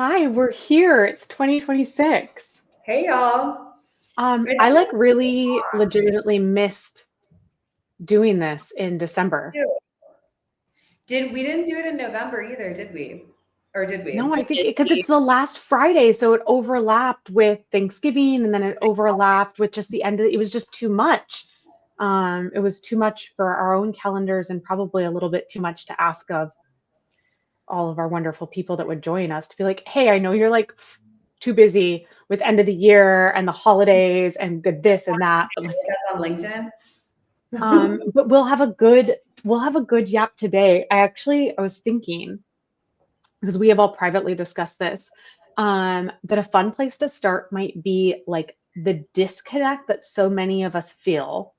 Hi, we're here. It's 2026. Hey y'all. It's I been like really legitimately missed doing this in December. two. We didn't do it in November either, did we? Or did No, we? I think because it's the last Friday, so it overlapped with Thanksgiving and then it overlapped with just the end of it was just too much. It was too much for our own calendars and probably a little bit too much to ask of all of our wonderful people that would join us to be like, hey, I know you're like too busy with end of the year and the holidays and the this and that, but like That's on LinkedIn. But we'll have a good yap today. I was thinking, because we have all privately discussed this, that a fun place to start might be like the disconnect that so many of us feel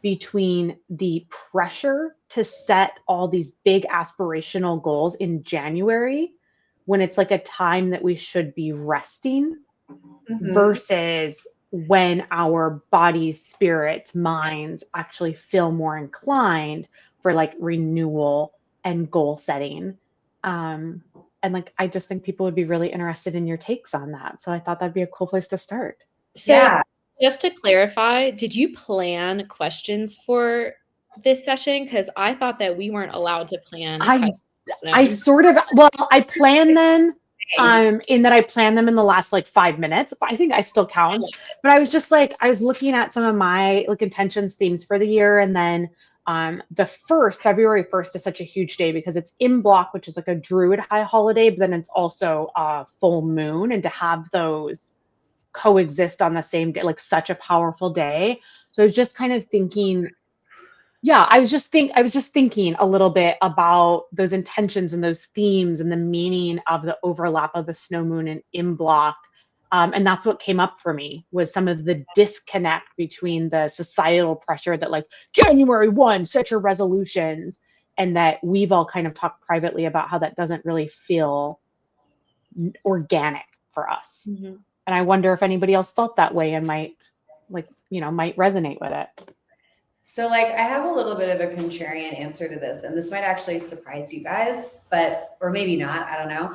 between the pressure to set all these big aspirational goals in January when it's like a time that we should be resting Hmm. versus when our bodies, spirits, minds actually feel more inclined for like renewal and goal setting. Um, and like, I just think people would be really interested in your takes on that. So I thought that'd be a cool place to start. So Yeah. just to clarify, did you plan questions for this session? Because I thought that we weren't allowed to plan I questions. So, I sort of well, I plan them Hey. in that I plan them in the last like 5 minutes, but I think I still counts. But I was just like I was looking at some of my like intentions themes for the year, and then the first February 1st is such a huge day because it's in block, which is like a druid high holiday, but then it's also a full moon, and to have those coexist on the same day, like such a powerful day. So I was just kind of thinking, yeah, I was just thinking a little bit about those intentions and those themes and the meaning of the overlap of the snow moon and in block. And that's what came up for me was some of the disconnect between the societal pressure that like January 1, set your resolutions, and that we've all kind of talked privately about how that doesn't really feel organic for us. Mhm. And I wonder if anybody else felt that way and might resonate with it. So like I have a little bit of a contrarian answer to this, and this might actually surprise you guys, but or maybe not, I don't know.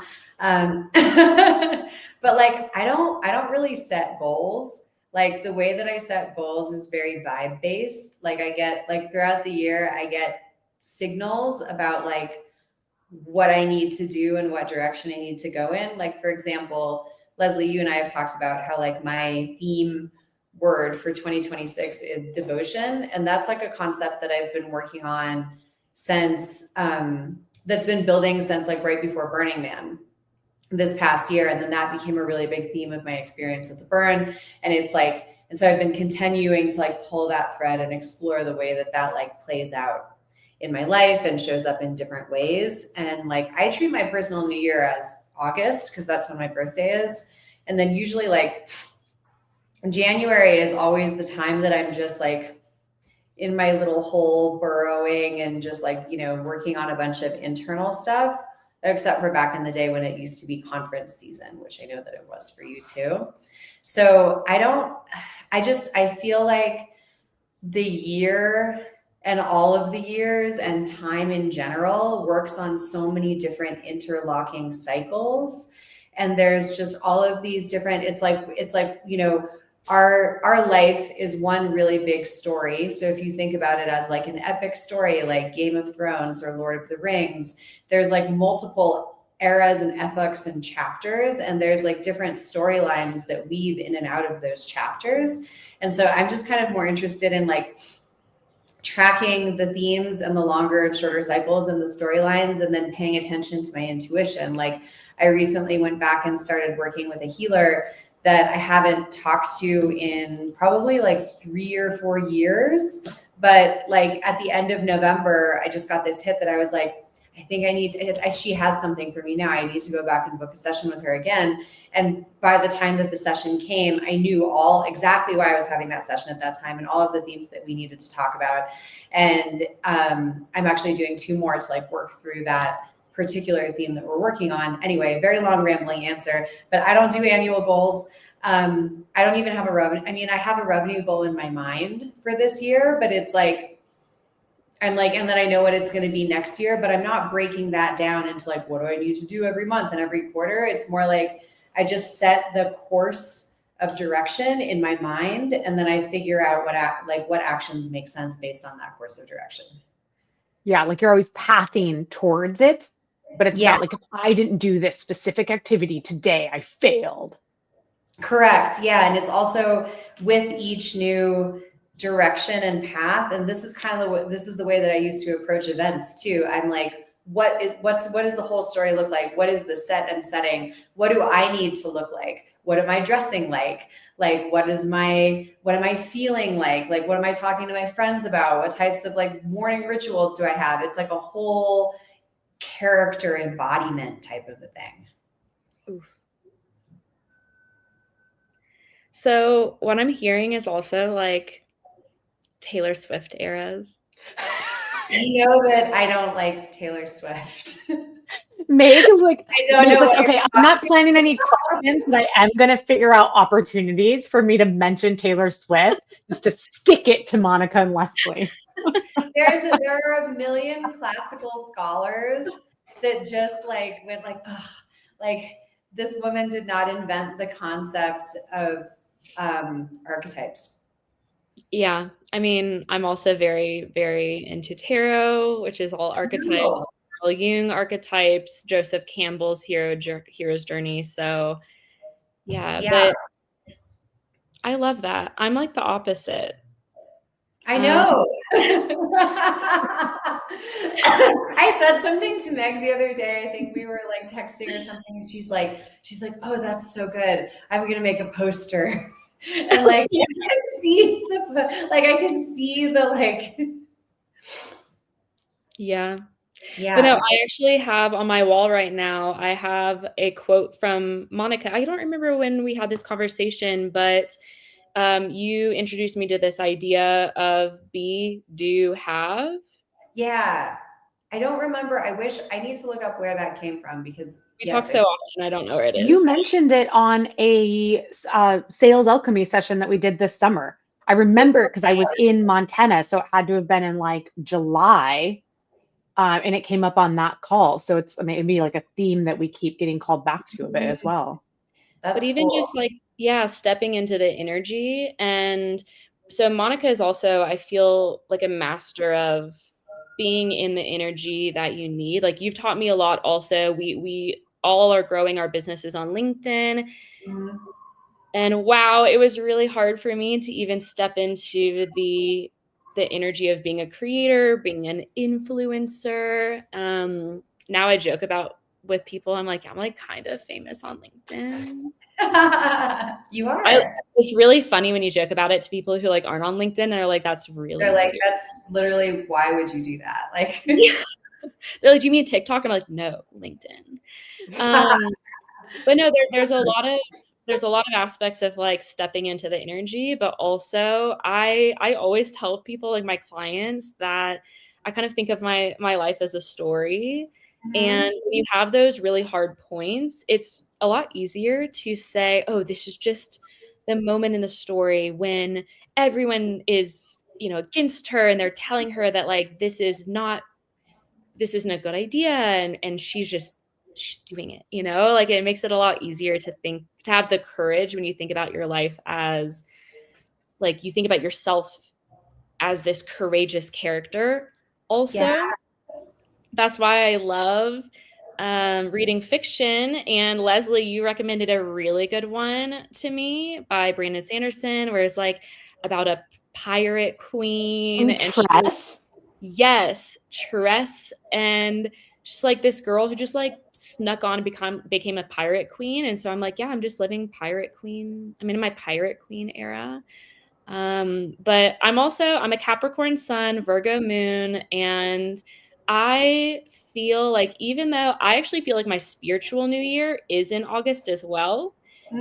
But like I don't really set goals. Like the way that I set goals is very vibe based. Like I get like throughout the year, I get signals about like what I need to do and what direction I need to go in. Like, for example, Leslie, you and I have talked about how like my theme word for 2026 is devotion. And that's like a concept that I've been working on since, that's been building since like right before Burning Man this past year. And then that became a really big theme of my experience at the burn. And it's like, and so I've been continuing to like pull that thread and explore the way that that like plays out in my life and shows up in different ways. And like I treat my personal new year as August because that's when my birthday is. And then usually like January is always the time that I'm just like in my little hole burrowing and just like, working on a bunch of internal stuff, except for back in the day when it used to be conference season, which I know that it was for you too. So I feel like the year and all of the years and time in general works on so many different interlocking cycles. And there's just all of these different, it's like, our life is one really big story. So if you think about it as like an epic story, like Game of Thrones or Lord of the Rings, there's like multiple eras and epochs and chapters, and there's like different storylines that weave in and out of those chapters. And so I'm just kind of more interested in like tracking the themes and the longer and shorter cycles and the storylines, and then paying attention to my intuition. Like I recently went back and started working with a healer that I haven't talked to in probably like 3 or 4 years. But like at the end of November, I just got this hit that I was like, I think she has something for me now. I need to go back and book a session with her again. And by the time that the session came, I knew all exactly why I was having that session at that time and all of the themes that we needed to talk about. And I'm actually doing 2 more to like work through that particular theme that we're working on. Anyway, very long rambling answer, but I don't do annual goals. I don't even have a revenue. I mean, I have a revenue goal in my mind for this year, but it's like, I'm like, and then I know what it's going to be next year, but I'm not breaking that down into like, what do I need to do every month and every quarter? It's more like I just set the course of direction in my mind, and then I figure out what actions make sense based on that course of direction. Yeah, like you're always pathing towards it, but it's Yeah. not like if I didn't do this specific activity today, I failed. Correct. Yeah. And it's also with each new direction and path. And this is kind of this is the way that I used to approach events too. I'm like, what does the whole story look like? What is the set and setting? What do I need to look like? What am I dressing like? Like, what am I feeling like? Like, what am I talking to my friends about? What types of like morning rituals do I have? It's like a whole character embodiment type of a thing. Oof. So what I'm hearing is also like Taylor Swift eras. You know that I don't like Taylor Swift. Meg is like, I don't Meg's know like, what okay, you're I'm not planning any questions, but I am going to figure out opportunities for me to mention Taylor Swift just to stick it to Monica and Leslie. There are a million classical scholars that just like went like, ugh, like this woman did not invent the concept of archetypes. Yeah. I mean, I'm also very, very into tarot, which is all archetypes, Carl Jung archetypes, Joseph Campbell's hero's journey. So yeah, but I love that. I'm like the opposite. I know. I said something to Meg the other day. I think we were like texting or something, and she's like, "Oh, that's so good. I'm gonna make a poster." And like I can see I can see the like. Yeah. Yeah. But no, I actually have on my wall right now, I have a quote from Monica. I don't remember when we had this conversation, but you introduced me to this idea of be, do, have. Yeah. I don't remember. I need to look up where that came from because We talk so often, I don't know where it is. You mentioned it on a sales alchemy session that we did this summer. I remember it because I was in Montana, so it had to have been in like July, and it came up on that call. So it's maybe like a theme that we keep getting called back to a bit as well. But even cool. Just like, yeah, stepping into the energy. And so Monica is also, I feel like a master of being in the energy that you need. Like you've taught me a lot also. We all are growing our businesses on LinkedIn. Mm-hmm. And wow, it was really hard for me to even step into the energy of being a creator, being an influencer. Now I joke about with people, I'm like kind of famous on LinkedIn. You are. It's really funny when you joke about it to people who like aren't on LinkedIn and they're like, that's really they're like, weird. That's literally, why would you do that? Like they're like, do you mean TikTok? I'm like, no, LinkedIn. But no, there's a lot of aspects of like stepping into the energy, but also I always tell people, like my clients, that I kind of think of my life as a story. Mm-hmm. And when you have those really hard points, it's a lot easier to say, oh, this is just the moment in the story when everyone is, against her and they're telling her that like, this isn't a good idea. And she's doing it, like it makes it a lot easier to have the courage when you think about your life as like, you think about yourself as this courageous character. Also, that's why I love reading fiction. And Leslie, you recommended a really good one to me by Brandon Sanderson, where it's like about a pirate queen. Yes, Tress. And she's like this girl who just like snuck on and became a pirate queen. And so I'm like, yeah, I'm just living pirate queen. I'm in my pirate queen era. But I'm a Capricorn sun, Virgo moon, and I feel like, even though I actually feel like my spiritual new year is in August as well,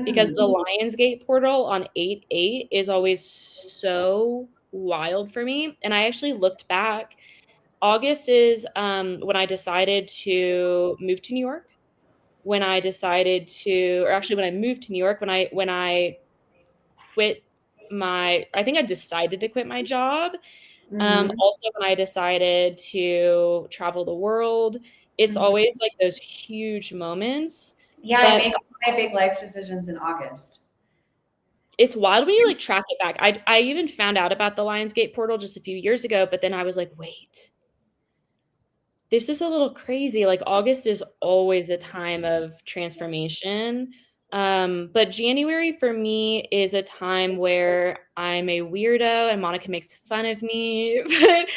because the Lionsgate portal on 8/8 is always so wild for me. And I actually looked back. August is when I decided to move to New York, when I moved to New York, when I quit I think I decided to quit my job. Also, when I decided to travel the world, it's always like those huge moments. Yeah, I make all my big life decisions in August. It's wild when you like track it back. I even found out about the Lionsgate portal just a few years ago, but then I was like, wait, this is a little crazy. Like August is always a time of transformation. But January for me is a time where I'm a weirdo and Monica makes fun of me. But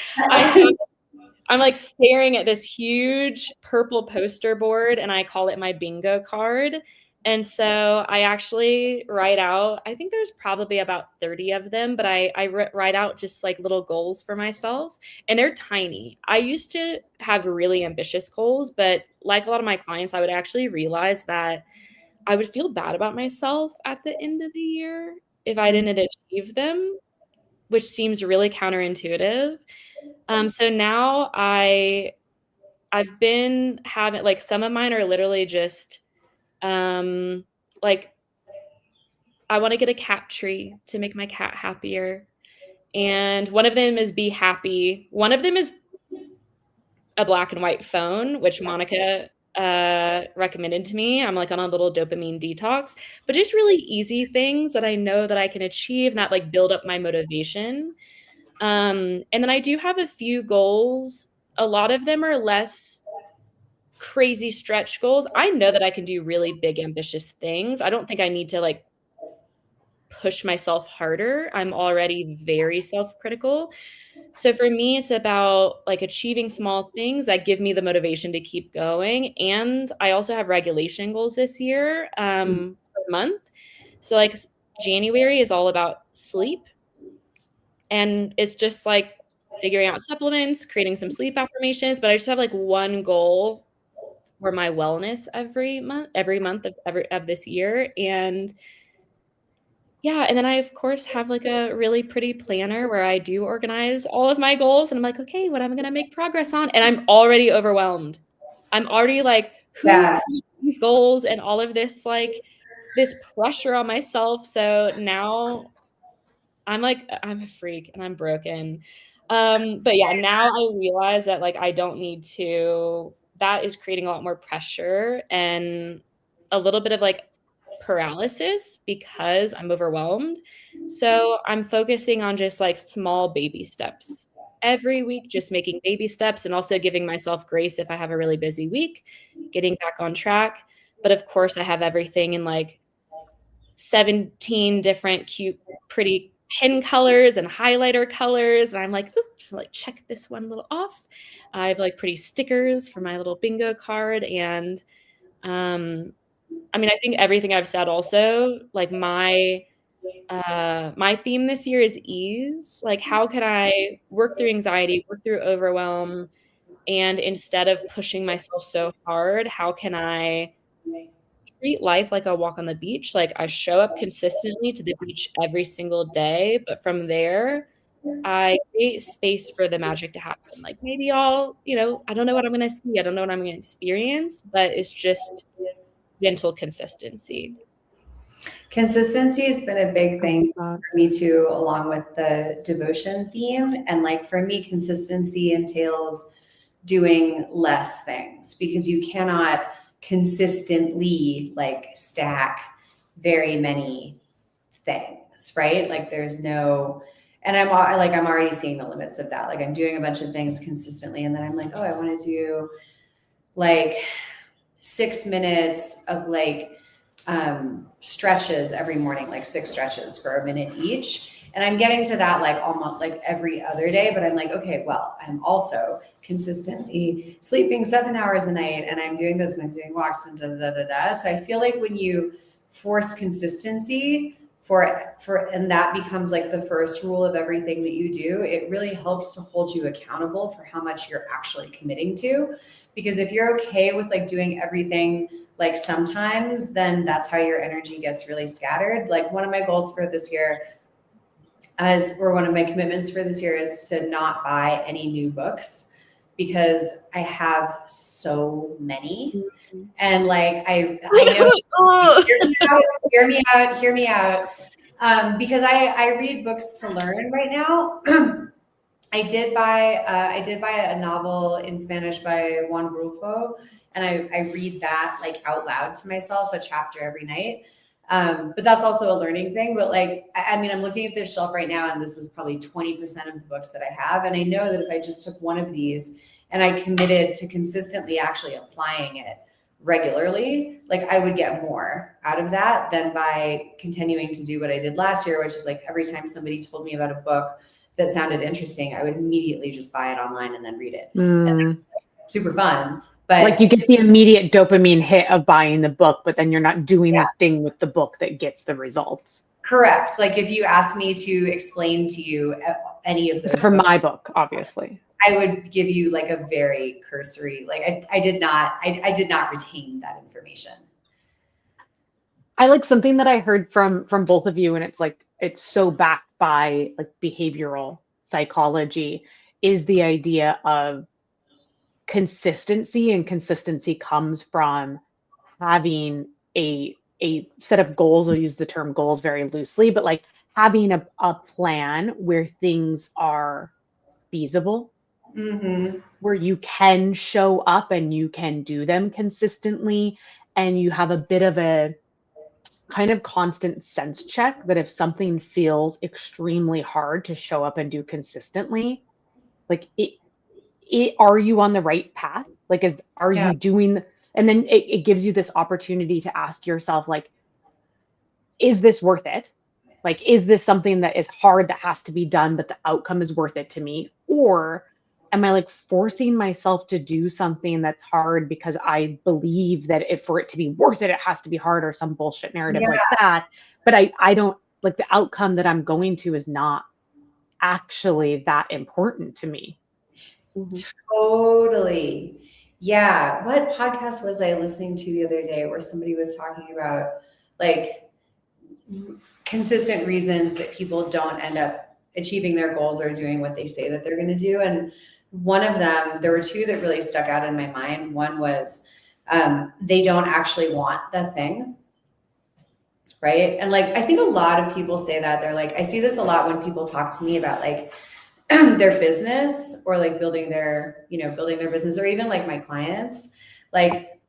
I'm like staring at this huge purple poster board and I call it my bingo card. And so I actually write out, I think there's probably about 30 of them, but I write out just like little goals for myself and they're tiny. I used to have really ambitious goals, but like a lot of my clients, I would actually realize that I would feel bad about myself at the end of the year if I didn't achieve them, which seems really counterintuitive. So now I've been having like some of mine are literally just like I want to get a cat tree to make my cat happier. And one of them is be happy. One of them is a black and white phone, which Monica recommended to me. I'm like on a little dopamine detox, but just really easy things that I know that I can achieve and that like build up my motivation. And then I do have a few goals. A lot of them are less crazy stretch goals. I know that I can do really big, ambitious things. I don't think I need to like push myself harder. I'm already very self-critical. So for me, it's about like achieving small things that give me the motivation to keep going. And I also have regulation goals this year per month. So like January is all about sleep. And it's just like figuring out supplements, creating some sleep affirmations, but I just have like one goal for my wellness every month of this year. And yeah, and then I of course have like a really pretty planner where I do organize all of my goals and I'm like, okay, what am I going to make progress on? And I'm already overwhelmed. I'm already like, who created these goals and all of this like this pressure on myself. So now I'm like, I'm a freak and I'm broken. But yeah, now I realize that like I don't need to, that is creating a lot more pressure and a little bit of like paralysis because I'm overwhelmed. So I'm focusing on just like small baby steps every week, just making baby steps and also giving myself grace if I have a really busy week, getting back on track. But of course, I have everything in like 17 different cute, pretty pen colors and highlighter colors. And I'm like, oops, just like check this one little off. I have like pretty stickers for my little bingo card. And I mean, I think everything I've said also, like my theme this year is ease. Like, how can I work through anxiety, work through overwhelm, and instead of pushing myself so hard, how can I treat life like a walk on the beach? Like, I show up consistently to the beach every single day, but from there, I create space for the magic to happen. Like, maybe I'll, I don't know what I'm going to see. I don't know what I'm going to experience, but it's just gentle consistency. Consistency has been a big thing for me too, along with the devotion theme. And like for me, consistency entails doing less things because you cannot consistently like stack very many things, right? Like there's no, and I'm already seeing the limits of that. Like I'm doing a bunch of things consistently and then I'm like, oh, I want to do like 6 minutes of like stretches every morning, like 6 stretches for a minute each. And I'm getting to that like almost like every other day, but I'm like, okay, well, I'm also consistently sleeping 7 hours a night and I'm doing this and I'm doing walks and da, da, da, da. So I feel like when you force consistency and that becomes like the first rule of everything that you do, it really helps to hold you accountable for how much you're actually committing to. Because if you're okay with like doing everything like sometimes, then that's how your energy gets really scattered. Like one of my goals for this year one of my commitments for this year is to not buy any new books because I have so many. And like, I know, hear me out. Because I read books to learn right now. I did buy a novel in Spanish by Juan Rulfo, and I read that like out loud to myself, a chapter every night. But that's also a learning thing. But like, I mean, I'm looking at this shelf right now, and this is probably 20% of the books that I have. And I know that if I just took one of these and I committed to consistently actually applying it regularly, like I would get more out of that than by continuing to do what I did last year, which is like every time somebody told me about a book that sounded interesting, I would immediately just buy it online and then read it. And that's like super fun. But like you get the immediate dopamine hit of buying the book, but then you're not doing the thing with the book that gets the results. Correct. Like if you asked me to explain to you any of those for my book, obviously, I would give you like a very cursory, like I did not retain that information. I like something that I heard from both of you, and it's like, it's so backed by like behavioral psychology, is the idea of consistency. And consistency comes from having a set of goals. I'll use the term goals very loosely, but like having a plan where things are feasible, where you can show up and you can do them consistently, and you have a bit of a kind of constant sense check that if something feels extremely hard to show up and do consistently, like are you on the right path? Like, are you doing, and then it gives you this opportunity to ask yourself, like, is this worth it? Like, is this something that is hard that has to be done, but the outcome is worth it to me? Or am I like forcing myself to do something that's hard because I believe that for it to be worth it, it has to be hard, or some bullshit narrative like that. But I don't, like, the outcome that I'm going to is not actually that important to me. Totally. Yeah. What podcast was I listening to the other day where somebody was talking about like consistent reasons that people don't end up achieving their goals or doing what they say that they're going to do? And one of them, there were two that really stuck out in my mind. One was they don't actually want the thing. Right. And like, I think a lot of people say that. They're like, I see this a lot when people talk to me about like their business or like building their business, or even like my clients, like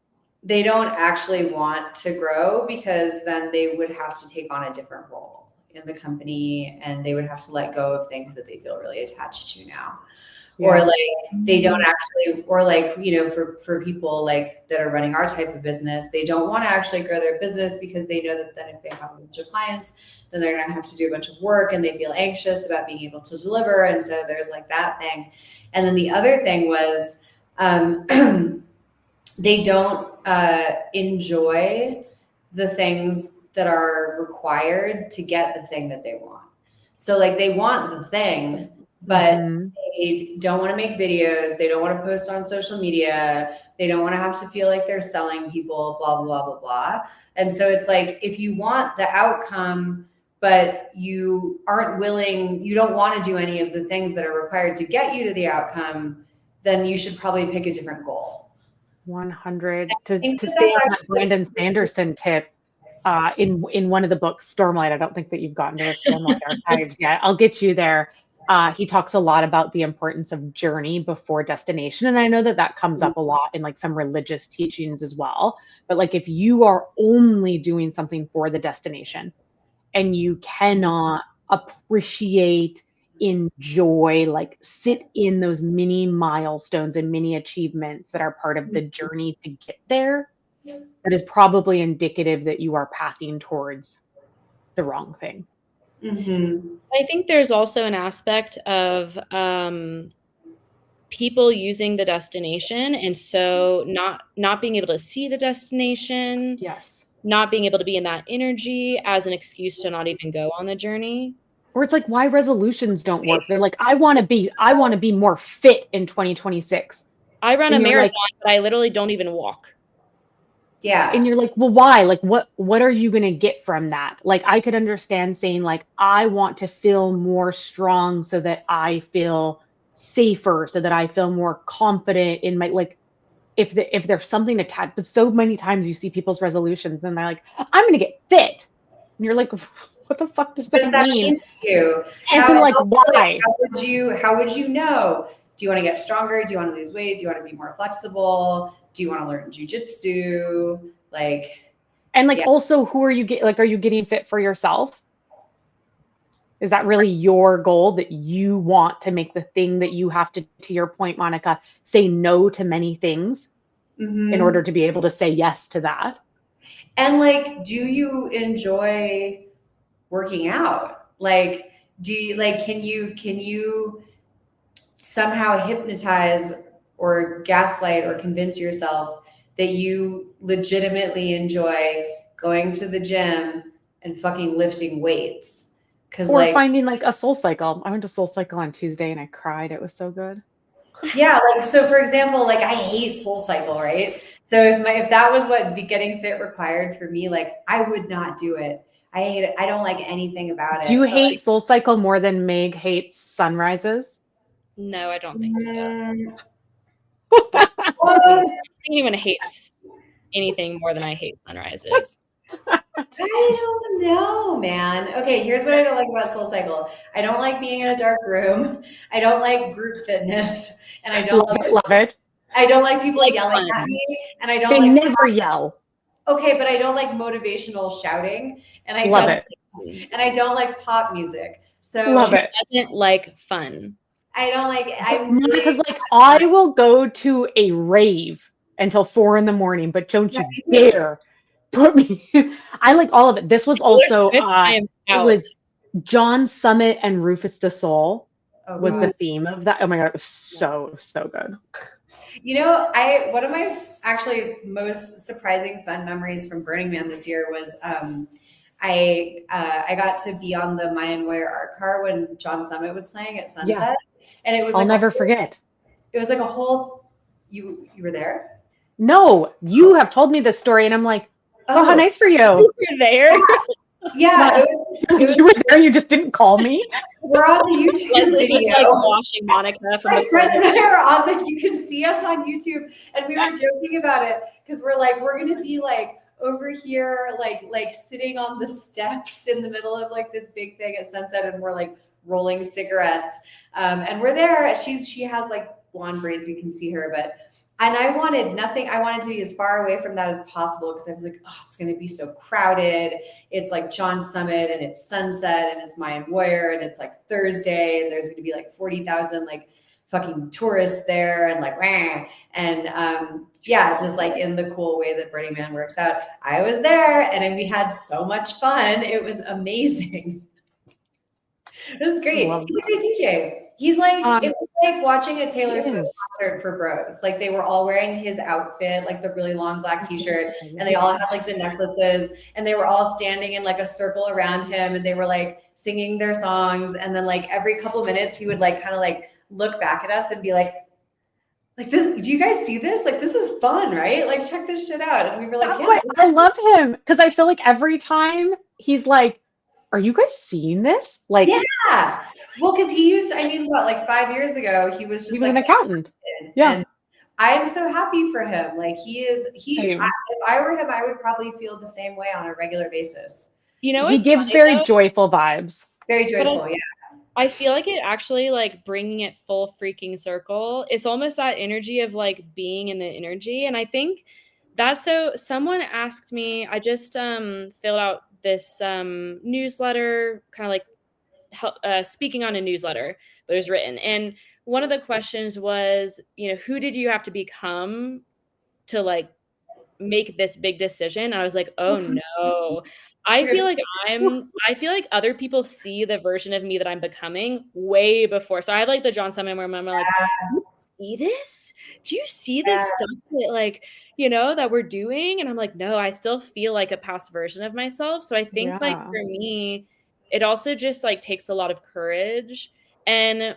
they don't actually want to grow because then they would have to take on a different role in the company, and they would have to let go of things that they feel really attached to now. Or like they don't actually, or like, for people like that are running our type of business, they don't want to actually grow their business because they know that then if they have a bunch of clients, then they're going to have to do a bunch of work, and they feel anxious about being able to deliver. And so there's like that thing. And then the other thing was they don't enjoy the things that are required to get the thing that they want. So like they want the thing, but they don't want to make videos. They don't want to post on social media. They don't want to have to feel like they're selling people, blah, blah, blah, blah, blah. And so it's like, if you want the outcome, but you aren't willing, you don't want to do any of the things that are required to get you to the outcome, then you should probably pick a different goal. 100. To stay on that Brandon Sanderson tip, in one of the books, Stormlight, I don't think that you've gotten to the Stormlight archives yet. I'll get you there. He talks a lot about the importance of journey before destination. And I know that comes up a lot in like some religious teachings as well. But like, if you are only doing something for the destination and you cannot appreciate, enjoy, like sit in those mini milestones and mini achievements that are part of the journey to get there, that is probably indicative that you are pathing towards the wrong thing. I think there's also an aspect of people using the destination, and so not being able to see the destination, not being able to be in that energy as an excuse to not even go on the journey. Or it's like, why resolutions don't work. They're like, I want to be more fit in 2026. I run a marathon, but I literally don't even walk. Yeah. And you're like, well, why? Like, what are you going to get from that? Like, I could understand saying like, I want to feel more strong so that I feel safer, so that I feel more confident in my, like, if there's something attached. But so many times you see people's resolutions and they're like, I'm going to get fit. And you're like, What the fuck does What that does that mean? mean to you? And like, why? How would you know? Do you want to get stronger? Do you want to lose weight? Do you want to be more flexible? Do you want to learn jujitsu? And like, yeah. also, who are you are you getting fit for yourself? Is that really your goal, that you want to make the thing that you have to your point, Monica, say no to many things in order to be able to say yes to that? And like, do you enjoy working out? Like, can you somehow hypnotize or gaslight or convince yourself that you legitimately enjoy going to the gym and fucking lifting weights? Or finding like a Soul Cycle. I went to Soul Cycle on Tuesday and I cried. It was so good. Yeah, like, so for example, like, I hate Soul Cycle, right? So if that was what getting fit required for me, like, I would not do it. I hate it. I don't like anything about it. Do you hate Soul Cycle more than Meg hates sunrises? No, I don't think so. I I think anyone hates anything more than I hate sunrises. don't know, man. Okay, here's what I don't like about Soul Cycle. I don't like being in a dark room. I don't like group fitness, and I don't love it. I don't like people yelling at me, and I don't They like never yell. Okay, but I don't like motivational shouting, and I love don't it. And I don't like pop music. So love it. Doesn't like fun. I don't like. Because like, I will go to a rave until 4 a.m, but don't you dare put me. I like all of it. This was also it was John Summit and Rufus Du Sol was the theme of that. Oh my god, it was so good. You know, one of my actually most surprising fun memories from Burning Man this year was I got to be on the Mayan Warrior art car when John Summit was playing at sunset, and it was I'll never forget. It was like a whole. You were there? No, you have told me this story, and I'm like, oh, how nice for you. You were there. Yeah, you were there. You just didn't call me. We're on the YouTube video. Just like watching Monica from my friend and I are on you can see us on YouTube, and we were joking about it because we're gonna be like over here, like sitting on the steps in the middle of like this big thing at sunset, and we're like rolling cigarettes, and we're there. She has like blonde braids, you can see her, and I wanted nothing. I wanted to be as far away from that as possible because I was like, oh, it's going to be so crowded. It's like John Summit, and it's sunset, and it's Mayan Warrior, and it's like Thursday, and there's going to be like 40,000 like fucking tourists there, and like, wah. And yeah, just like in the cool way that Burning Man works out. I was there, and we had so much fun. It was amazing. It was great. He's a great DJ. He's like, it was like watching a Taylor Swift concert for bros. Like, they were all wearing his outfit, like the really long black t-shirt, and they all had like the necklaces, and they were all standing in like a circle around him, and they were like singing their songs. And then like every couple minutes he would like kind of like look back at us and be like this, do you guys see this? Like, this is fun, right? Like, check this shit out. And we were like, that's why I love him, because I feel like every time he's like, are you guys seeing this? Like, yeah. Well, because like 5 years ago, he was just like an accountant. Yeah. And I'm so happy for him. Like, if I were him, I would probably feel the same way on a regular basis. You know, he gives very joyful vibes. Very joyful, yeah. I feel like it actually, like, bringing it full freaking circle. It's almost that energy of like being in the energy. And I think that's someone asked me, I just filled out this newsletter, kind of like speaking on a newsletter, but it was written. And one of the questions was, you know, who did you have to become to like make this big decision? And I was like, oh no. I feel like other people see the version of me that I'm becoming way before. So I had like the John Summit where I'm like, do you see this? Do you see this stuff that like, you know, that we're doing? And I'm like, no, I still feel like a past version of myself. So I think like for me, it also just like takes a lot of courage. And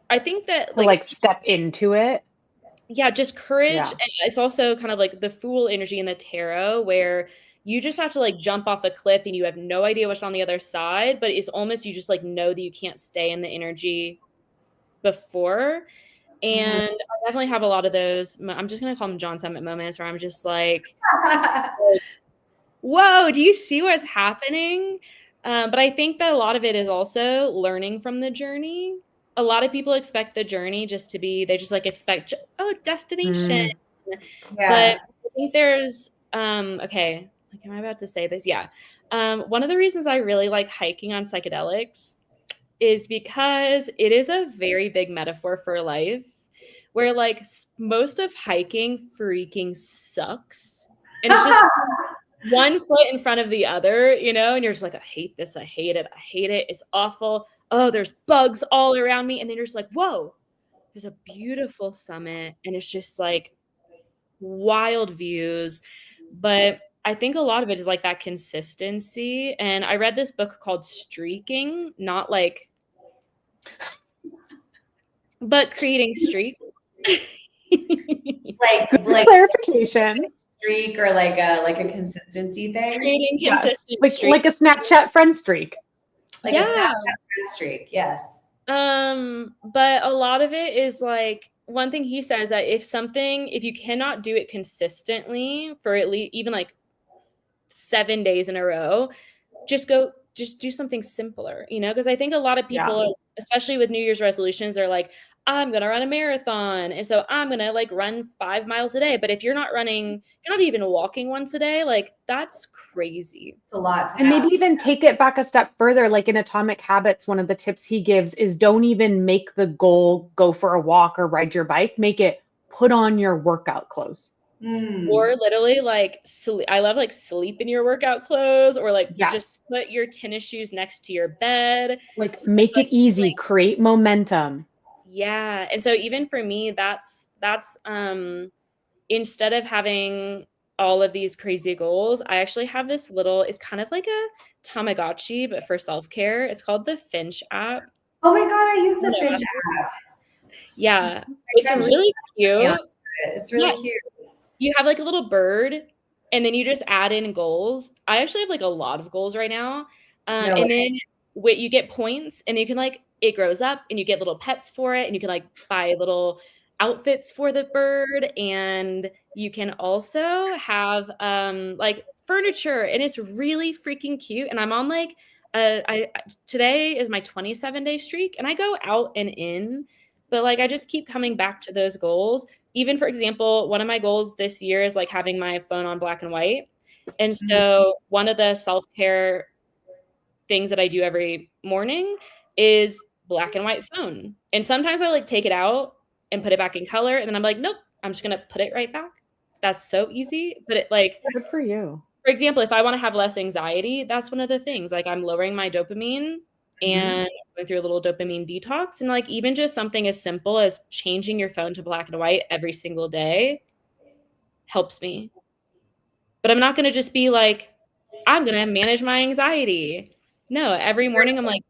I think that like step into it. Yeah, just courage. Yeah. And it's also kind of like the Fool energy in the tarot, where you just have to like jump off a cliff and you have no idea what's on the other side, but it's almost, you just like know that you can't stay in the energy before. And I definitely have a lot of those. I'm just going to call them John Summit moments where I'm just like, whoa, do you see what's happening? But I think that a lot of it is also learning from the journey. A lot of people expect the journey just to be, they just like expect, destination. Yeah. But I think there's, okay, like, am I about to say this? Yeah. One of the reasons I really like hiking on psychedelics is because it is a very big metaphor for life, where like most of hiking freaking sucks. And it's just one foot in front of the other, and you're just like, I hate this. I hate it. I hate it. It's awful. Oh, there's bugs all around me. And then you're just like, whoa, there's a beautiful summit. And it's just like wild views. But I think a lot of it is like that consistency. And I read this book called Streaking, not like, but creating streaks. like clarification. Streak, or like a consistency thing. Creating consistent yes. streaks. Like a Snapchat friend streak. Like a Snapchat friend streak, yes. But a lot of it is like, one thing he says that if you cannot do it consistently for at least even like 7 days in a row, just do something simpler, because I think a lot of people, especially with New Year's resolutions, are like, I'm going to run a marathon. And so I'm going to like run 5 miles a day. But if you're not even walking once a day, like that's crazy. It's a lot. And maybe even take it back a step further. Like in Atomic Habits, one of the tips he gives is don't even make the goal go for a walk or ride your bike. Make it put on your workout clothes. Or literally like sleep. I love like sleep in your workout clothes, or like just put your tennis shoes next to your bed. Like make it easy, create momentum. Yeah. And so even for me, that's instead of having all of these crazy goals, I actually have this it's kind of like a Tamagotchi, but for self-care. It's called the Finch app. Oh my God, I use the Finch app. Yeah. It's really cute. It's really cute. You have like a little bird, and then you just add in goals. I actually have like a lot of goals right now. And then you get points, and you can like, it grows up and you get little pets for it, and you can like buy little outfits for the bird, and you can also have like furniture, and it's really freaking cute. And I'm on like today is my 27-day streak, and I go out and in, but like I just keep coming back to those goals. Even for example, one of my goals this year is like having my phone on black and white. And so one of the self-care things that I do every morning is black and white phone. And sometimes I like take it out and put it back in color. And then I'm like, nope, I'm just going to put it right back. That's so easy. But it like, good for you. For example, if I want to have less anxiety, that's one of the things. Like I'm lowering my dopamine and going through a little dopamine detox. And like even just something as simple as changing your phone to black and white every single day helps me. But I'm not going to just be like, I'm going to manage my anxiety. No, every morning I'm like,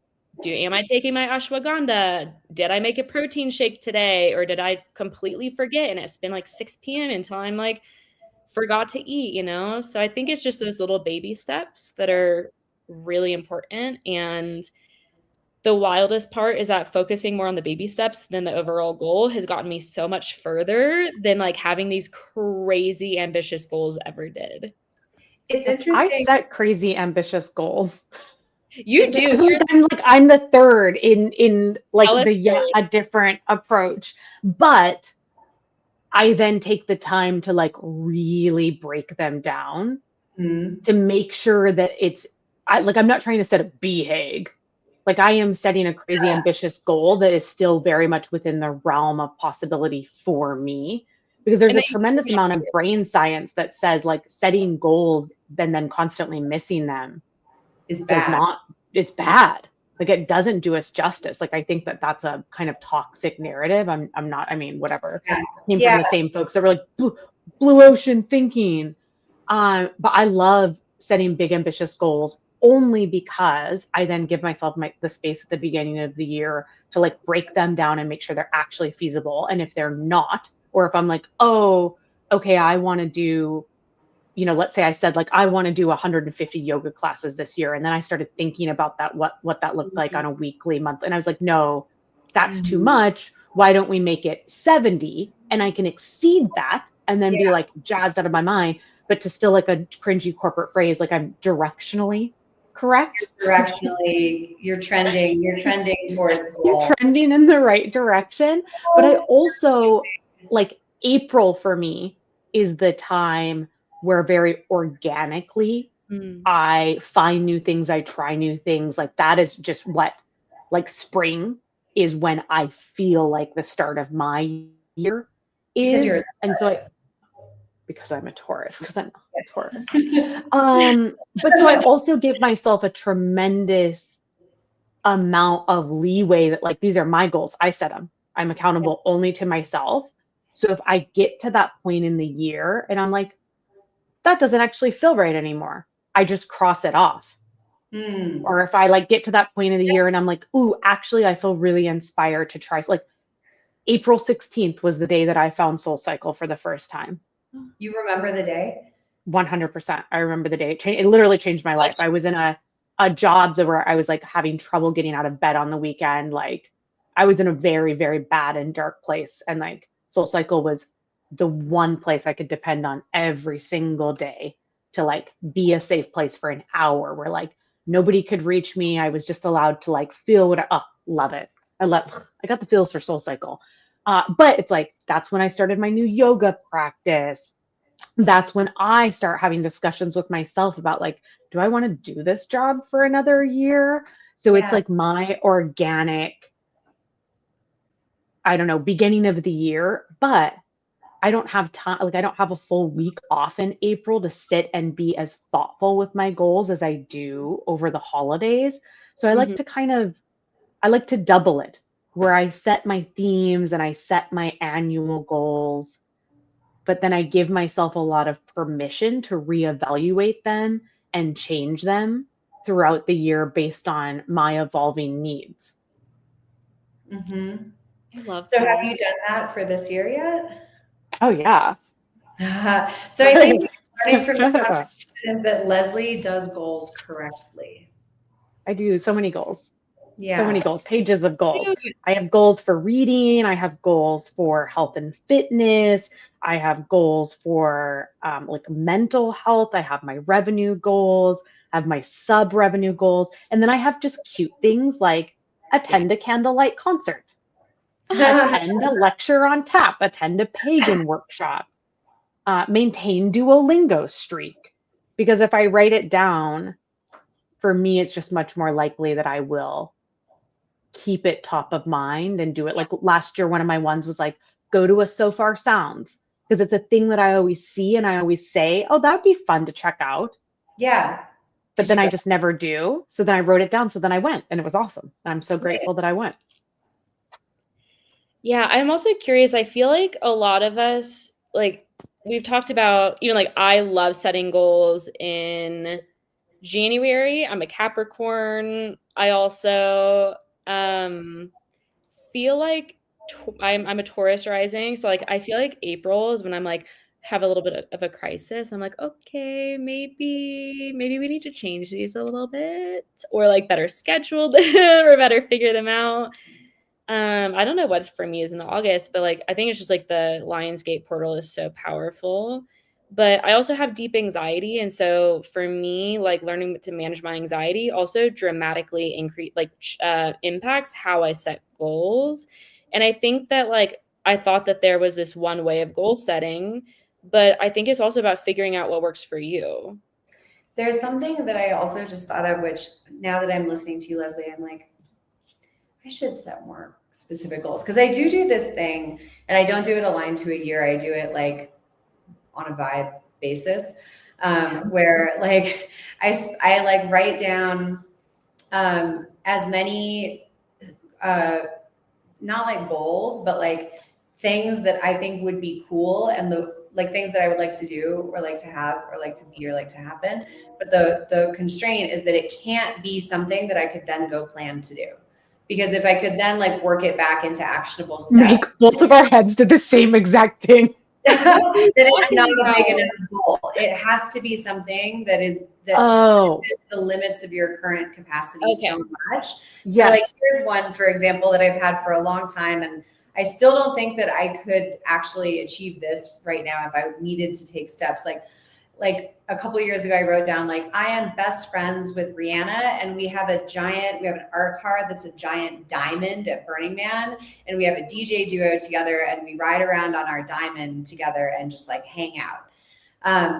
am I taking my ashwagandha? Did I make a protein shake today? Or did I completely forget? And it's been like 6 p.m. until I'm like, forgot to eat, So I think it's just those little baby steps that are really important. And the wildest part is that focusing more on the baby steps than the overall goal has gotten me so much further than like having these crazy ambitious goals ever did. It's interesting. I set crazy ambitious goals. You do. I'm the third in like a different approach, but I then take the time to like really break them down to make sure that I'm not trying to set a BHAG. Like I am setting a crazy ambitious goal that is still very much within the realm of possibility for me, because there's a tremendous amount of brain science that says like setting goals and then constantly missing them is bad. It's bad. Like it doesn't do us justice. Like I think that that's a kind of toxic narrative. Whatever. Yeah. Came from the same folks that were like blue ocean thinking. But I love setting big ambitious goals only because I then give myself the space at the beginning of the year to like break them down and make sure they're actually feasible. And if they're not, or if I'm like, oh, okay, I want to do, let's say I said like, I want to do 150 yoga classes this year. And then I started thinking about that, what that looked like on a weekly, month. And I was like, no, that's too much. Why don't we make it 70? And I can exceed that and then be like jazzed out of my mind, but to still like a cringy corporate phrase, like I'm directionally correct? Directionally, you're trending towards You're goal. trending in the right direction. But I also, like, April for me is the time where very organically I find new things, I try new things. Like, that is just what, like, spring is when I feel like the start of my year Because you're a is. And so Taurus. because I'm a Taurus, because I'm a Yes. Taurus. But so I also give myself a tremendous amount of leeway that, like, these are my goals. I set them. I'm accountable only to myself. So if I get to that point in the year and I'm like, that doesn't actually feel right anymore, I just cross it off. Or if I, like, get to that point of the year and I'm like, ooh, actually, I feel really inspired to try. Like, April 16th was the day that I found SoulCycle for the first time. You remember the day? 100%. I remember the day. It literally changed my life. I was in a job where I was, like, having trouble getting out of bed on the weekend. Like, I was in a very, very bad and dark place. And, like, SoulCycle was the one place I could depend on every single day to, like, be a safe place for an hour where, like, nobody could reach me. I was just allowed to, like, feel what love it. I got the feels for SoulCycle. But it's like, that's when I started my new yoga practice. That's when I start having discussions with myself about, like, do I want to do this job for another year? So it's like my organic, I don't know, beginning of the year, but I don't have time. Like, I don't have a full week off in April to sit and be as thoughtful with my goals as I do over the holidays. So I like to double it, where I set my themes and I set my annual goals, but then I give myself a lot of permission to reevaluate them and change them throughout the year based on my evolving needs. Mm-hmm. I love So that. have you done that for this year yet? Oh, yeah. So I think learning from this conversation is that Leslie does goals correctly. I do so many goals. Yeah. So many goals, pages of goals. I have goals for reading. I have goals for health and fitness. I have goals for like, mental health. I have my revenue goals. I have my sub revenue goals. And then I have just cute things like attend a candlelight concert, attend a lecture on tap, attend a pagan workshop, maintain Duolingo streak. Because if I write it down, for me, it's just much more likely that I will keep it top of mind and do it. Like, last year, one of my ones was like, go to a So Far Sounds, because it's a thing that I always see and I always say, oh, that'd be fun to check out. Yeah. But then I just never do. So then I wrote it down. So then I went and it was awesome. And I'm so grateful that I went. Yeah, I'm also curious. I feel like a lot of us, like, we've talked about, even like, I love setting goals in January. I'm a Capricorn. I also feel like I'm a Taurus rising. So, like, I feel like April is when I'm like, have a little bit of a crisis. I'm like, okay, maybe we need to change these a little bit, or like better schedule them or better figure them out. I don't know what's for me is in August, but like, I think it's just like the Lionsgate portal is so powerful. But I also have deep anxiety. And so for me, like, learning to manage my anxiety also dramatically impacts how I set goals. And I think that, like, I thought that there was this one way of goal setting, but I think it's also about figuring out what works for you. There's something that I also just thought of, which now that I'm listening to you, Leslie, I'm like, I should set more specific goals. Because I do this thing, and I don't do it aligned to a year. I do it like on a vibe basis, where like I like write down as many not like goals, but like things that I think would be cool, and like things that I would like to do or like to have or like to be or like to happen. But the constraint is that it can't be something that I could then go plan to do. Because if I could then like work it back into actionable steps. Both of our heads did the same exact thing. Then it's not a big enough goal. It has to be something that the limits of your current capacity so much. Yes. So like, here's one, for example, that I've had for a long time, and I still don't think that I could actually achieve this right now if I needed to take steps. Like like a couple of years ago, I wrote down like, I am best friends with Rihanna, and we have an art card that's a giant diamond at Burning Man, and we have a DJ duo together, and we ride around on our diamond together and just like hang out.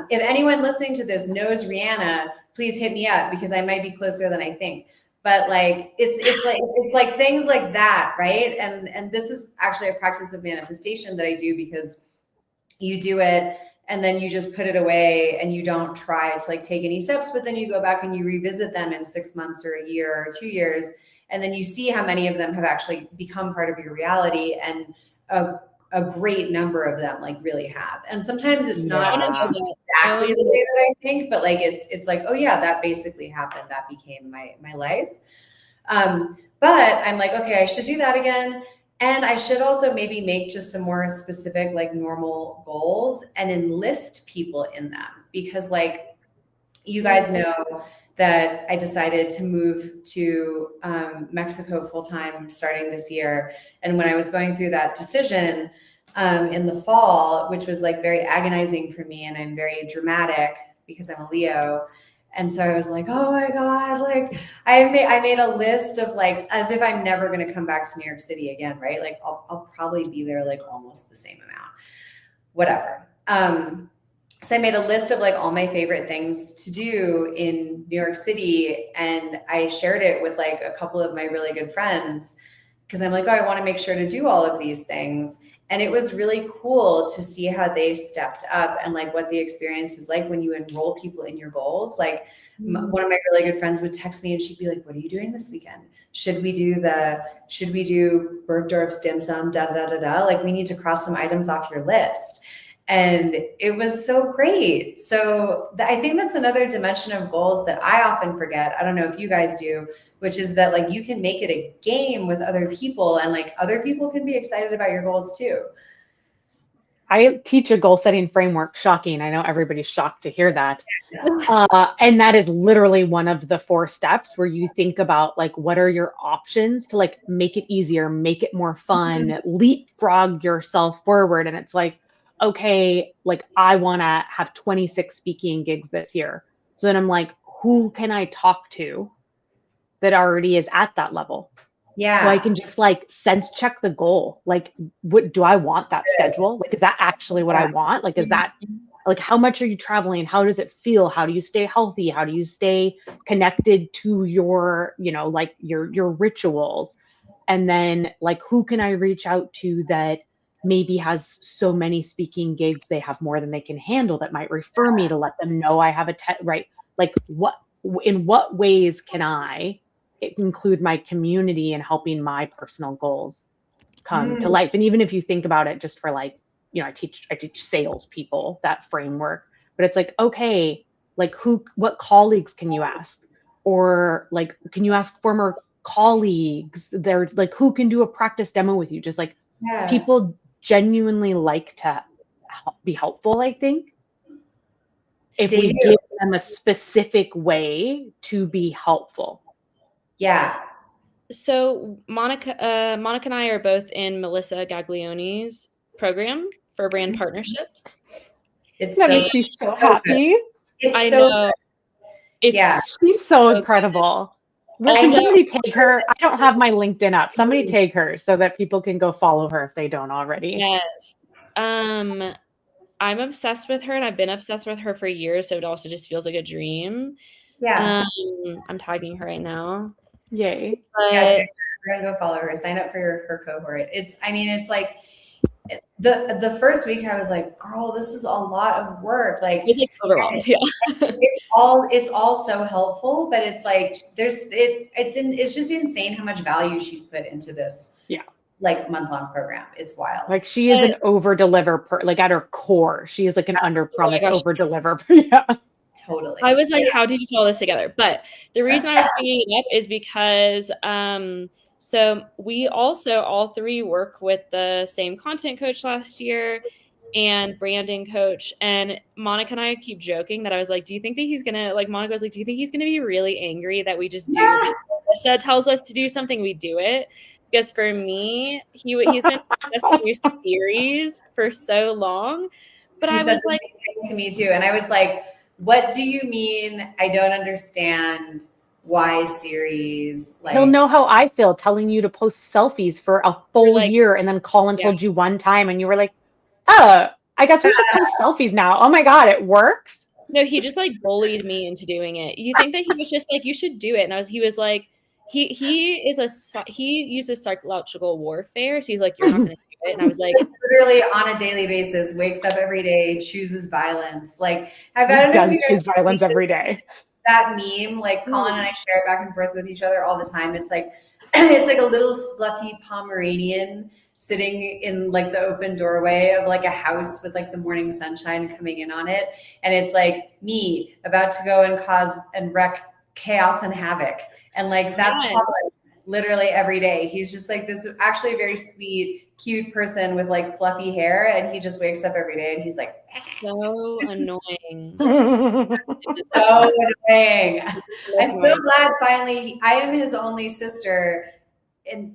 If anyone listening to this knows Rihanna, please hit me up because I might be closer than I think. But like it's like things like that, right? And this is actually a practice of manifestation that I do, because you do it and then you just put it away and you don't try to like take any steps, but then you go back and you revisit them in 6 months or a year or 2 years, and then you see how many of them have actually become part of your reality, and a great number of them like really have. And sometimes it's not exactly the way that I think, but like it's like, oh yeah, that basically happened. That became my life. But I'm like, okay, I should do that again. And I should also maybe make just some more specific, like normal goals and enlist people in them, because like you guys know that I decided to move to Mexico full-time starting this year. And when I was going through that decision in the fall, which was like very agonizing for me, and I'm very dramatic because I'm a Leo. And so I was like, oh my God, like I made a list of like, as if I'm never going to come back to New York City again, right? Like I'll probably be there like almost the same amount, whatever. So I made a list of like all my favorite things to do in New York City. And I shared it with like a couple of my really good friends, because I'm like, oh, I want to make sure to do all of these things. And it was really cool to see how they stepped up and like what the experience is like when you enroll people in your goals. Like one of my really good friends would text me and she'd be like, what are you doing this weekend? Should we do Bergdorf's dim sum, da, da, da, da. Like we need to cross some items off your list. And it was so great. So I think that's another dimension of goals that I often forget. I don't know if you guys do, which is that like you can make it a game with other people, and like other people can be excited about your goals too. I teach a goal setting framework. Shocking. I know everybody's shocked to hear that. And that is literally one of the 4 steps where you think about like, what are your options to like make it easier, make it more fun, leapfrog yourself forward. And it's like, okay, like I want to have 26 speaking gigs this year. So then I'm like, who can I talk to that already is at that level? Yeah. So I can just like sense check the goal. Like, what do I want that schedule? Like, is that actually what I want? Like, is that like, how much are you traveling? How does it feel? How do you stay healthy? How do you stay connected to your, you know, like your rituals? And then like, who can I reach out to that maybe has so many speaking gigs, they have more than they can handle, that might refer me to let them know I have right? Like in what ways can I include my community in helping my personal goals come to life? And even if you think about it just for like, you know, I teach sales people that framework, but it's like, okay, like what colleagues can you ask? Or like, can you ask former colleagues? They're like, who can do a practice demo with you? Just like people genuinely like to be helpful, I think. If we give them a specific way to be helpful. Yeah. So Monica and I are both in Melissa Gaglione's program for brand partnerships. It's that makes me so happy. I know. She's so incredible. Can somebody take her? I don't have my LinkedIn up. Somebody take her so that people can go follow her if they don't already. Yes. I'm obsessed with her, and I've been obsessed with her for years, so it also just feels like a dream. Yeah. I'm tagging her right now. Yay. We're gonna go follow her. Sign up for her cohort. It's like the first week I was like, girl, this is a lot of work. Like it's like overwhelmed. Yeah. it's all so helpful, but it's like it's just insane how much value she's put into this. Yeah. Like month-long program. It's wild. Like she is an over-deliver like at her core. She is like an under-promise, over-deliver. Yeah. Totally. I was like, how did you put all this together? But the reason I was bringing it up is because so we also all 3 work with the same content coach last year and branding coach. And Monica and I keep joking that I was like, do you think that he's gonna, like, Monica was like, do you think he's gonna be really angry that we just do Melissa tells us to do something, we do it? Because for me, he's been this series for so long, But He I said was the like, same thing to me too. And I was like, what do you mean? I don't understand. Why series? He'll Like, know how I feel telling you to post selfies for a you're full like, year, and then Colin yeah. told you one time and you were like, oh, I guess we should post selfies now. Oh my God, it works. No, he just like bullied me into doing it. You think that he was just like, you should do it. And he was like, he uses psychological warfare. So he's like, you're not going to do it. And I was like, literally on a daily basis, wakes up every day, chooses violence. Like, I He don't know if does you guys choose violence every day. that meme. Like, Colin and I share it back and forth with each other all the time. It's like, it's like a little fluffy Pomeranian sitting in like the open doorway of like a house with like the morning sunshine coming in on it. And it's like me about to go and cause and wreck chaos and havoc. And like, that's Colin literally every day. He's just like this actually very sweet, cute person with like fluffy hair. And he just wakes up every day and he's like, so annoying. so annoying. I'm so glad finally I am his only sister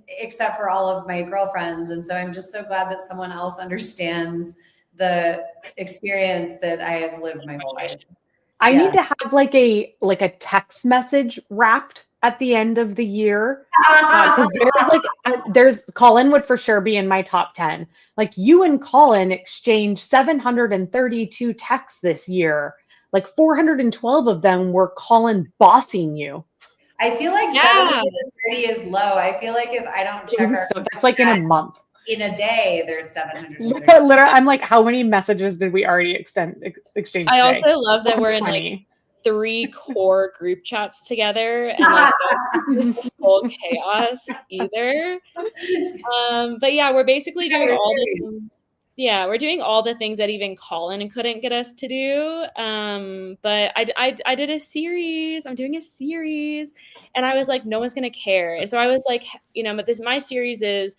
except for all of my girlfriends. And so I'm just so glad that someone else understands the experience that I have lived my whole life. I need to have like a text message wrapped at the end of the year, because there's Colin would for sure be in my top 10. Like, you and Colin exchanged 732 texts this year. Like 412 of them were Colin bossing you. I feel like 730 is low. I feel like if I don't check our So that's like in a month. In a day, there's 730. Literally, I'm like, how many messages did we already exchange today? I also love that we're 20. in like 3 core group chats together, and like this whole chaos either. But yeah, we're basically doing all the things. Yeah, we're doing all the things that even Colin couldn't get us to do. But I did a series. I'm doing a series, and I was like, no one's gonna care. And so I was like, but my series is.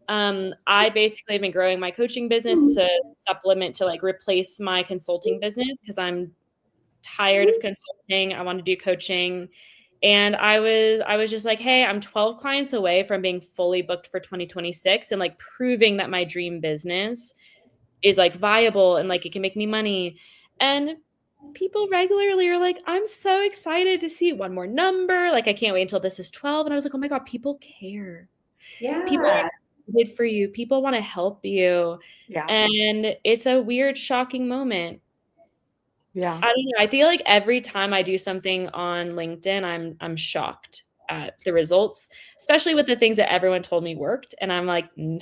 I basically have been growing my coaching business to supplement, to like replace my consulting business, because I'm tired of consulting. I want to do coaching. And I was just like, hey, I'm 12 clients away from being fully booked for 2026 and like proving that my dream business is like viable and like it can make me money. And people regularly are like, I'm so excited to see one more number. Like, I can't wait until this is 12. And I was like, oh my God, people care. Yeah. People are excited for you. People want to help you. Yeah. And it's a weird, shocking moment. Yeah. I don't know. I feel like every time I do something on LinkedIn, I'm shocked at the results, especially with the things that everyone told me worked. And I'm like, no.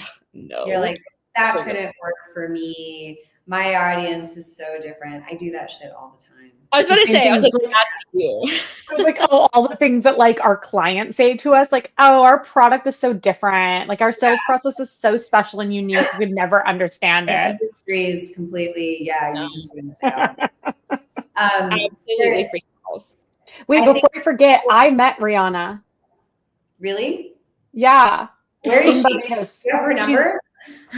You're like, that couldn't work for me. My audience is so different. I do that shit all the time. I was about to say, I was like, that's you. I was like, oh, all the things that like our clients say to us, like, oh, our product is so different. Like, our sales process is so special and unique. We would never understand it. Industry is completely, you just wouldn't know. Absolutely free calls. Wait, before I forget, I met Rihanna. Really? Yeah. Where is she? Barbados. Do you have her number?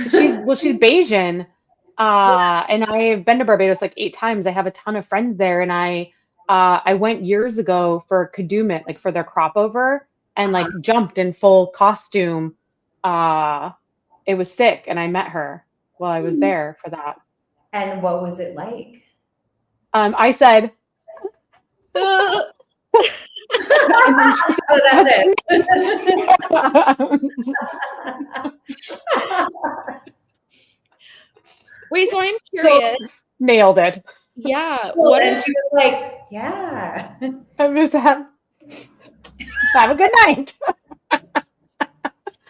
She's Bayesian. And I've been to Barbados like 8 times. I have a ton of friends there, and I went years ago for Kadooment, like for their crop over, and like jumped in full costume. It was sick, and I met her while I was there for that. And what was it like? I said, and then she said, that's it. Wait, so I'm curious. So, nailed it. Yeah. Cool. And she was like, yeah. I'm just have a good night.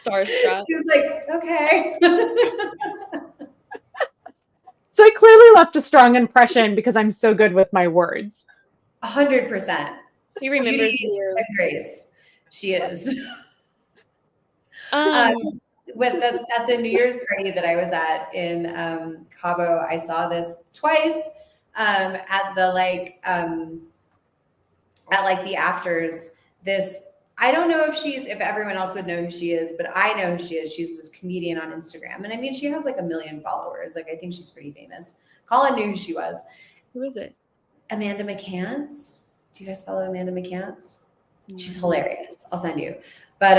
Starstruck. She was like, okay. So I clearly left a strong impression because I'm so good with my words. 100%. He remembers you. Grace. She is. At the New Year's party that I was at in Cabo, I saw this twice at the the afters. This, I don't know if everyone else would know who she is, but I know who she is. She's this comedian on Instagram. And I mean, she has like 1 million followers. Like, I think she's pretty famous. Colin knew who she was. Who is it? Amanda McCants. Do you guys follow Amanda McCants? She's hilarious. I'll send you. But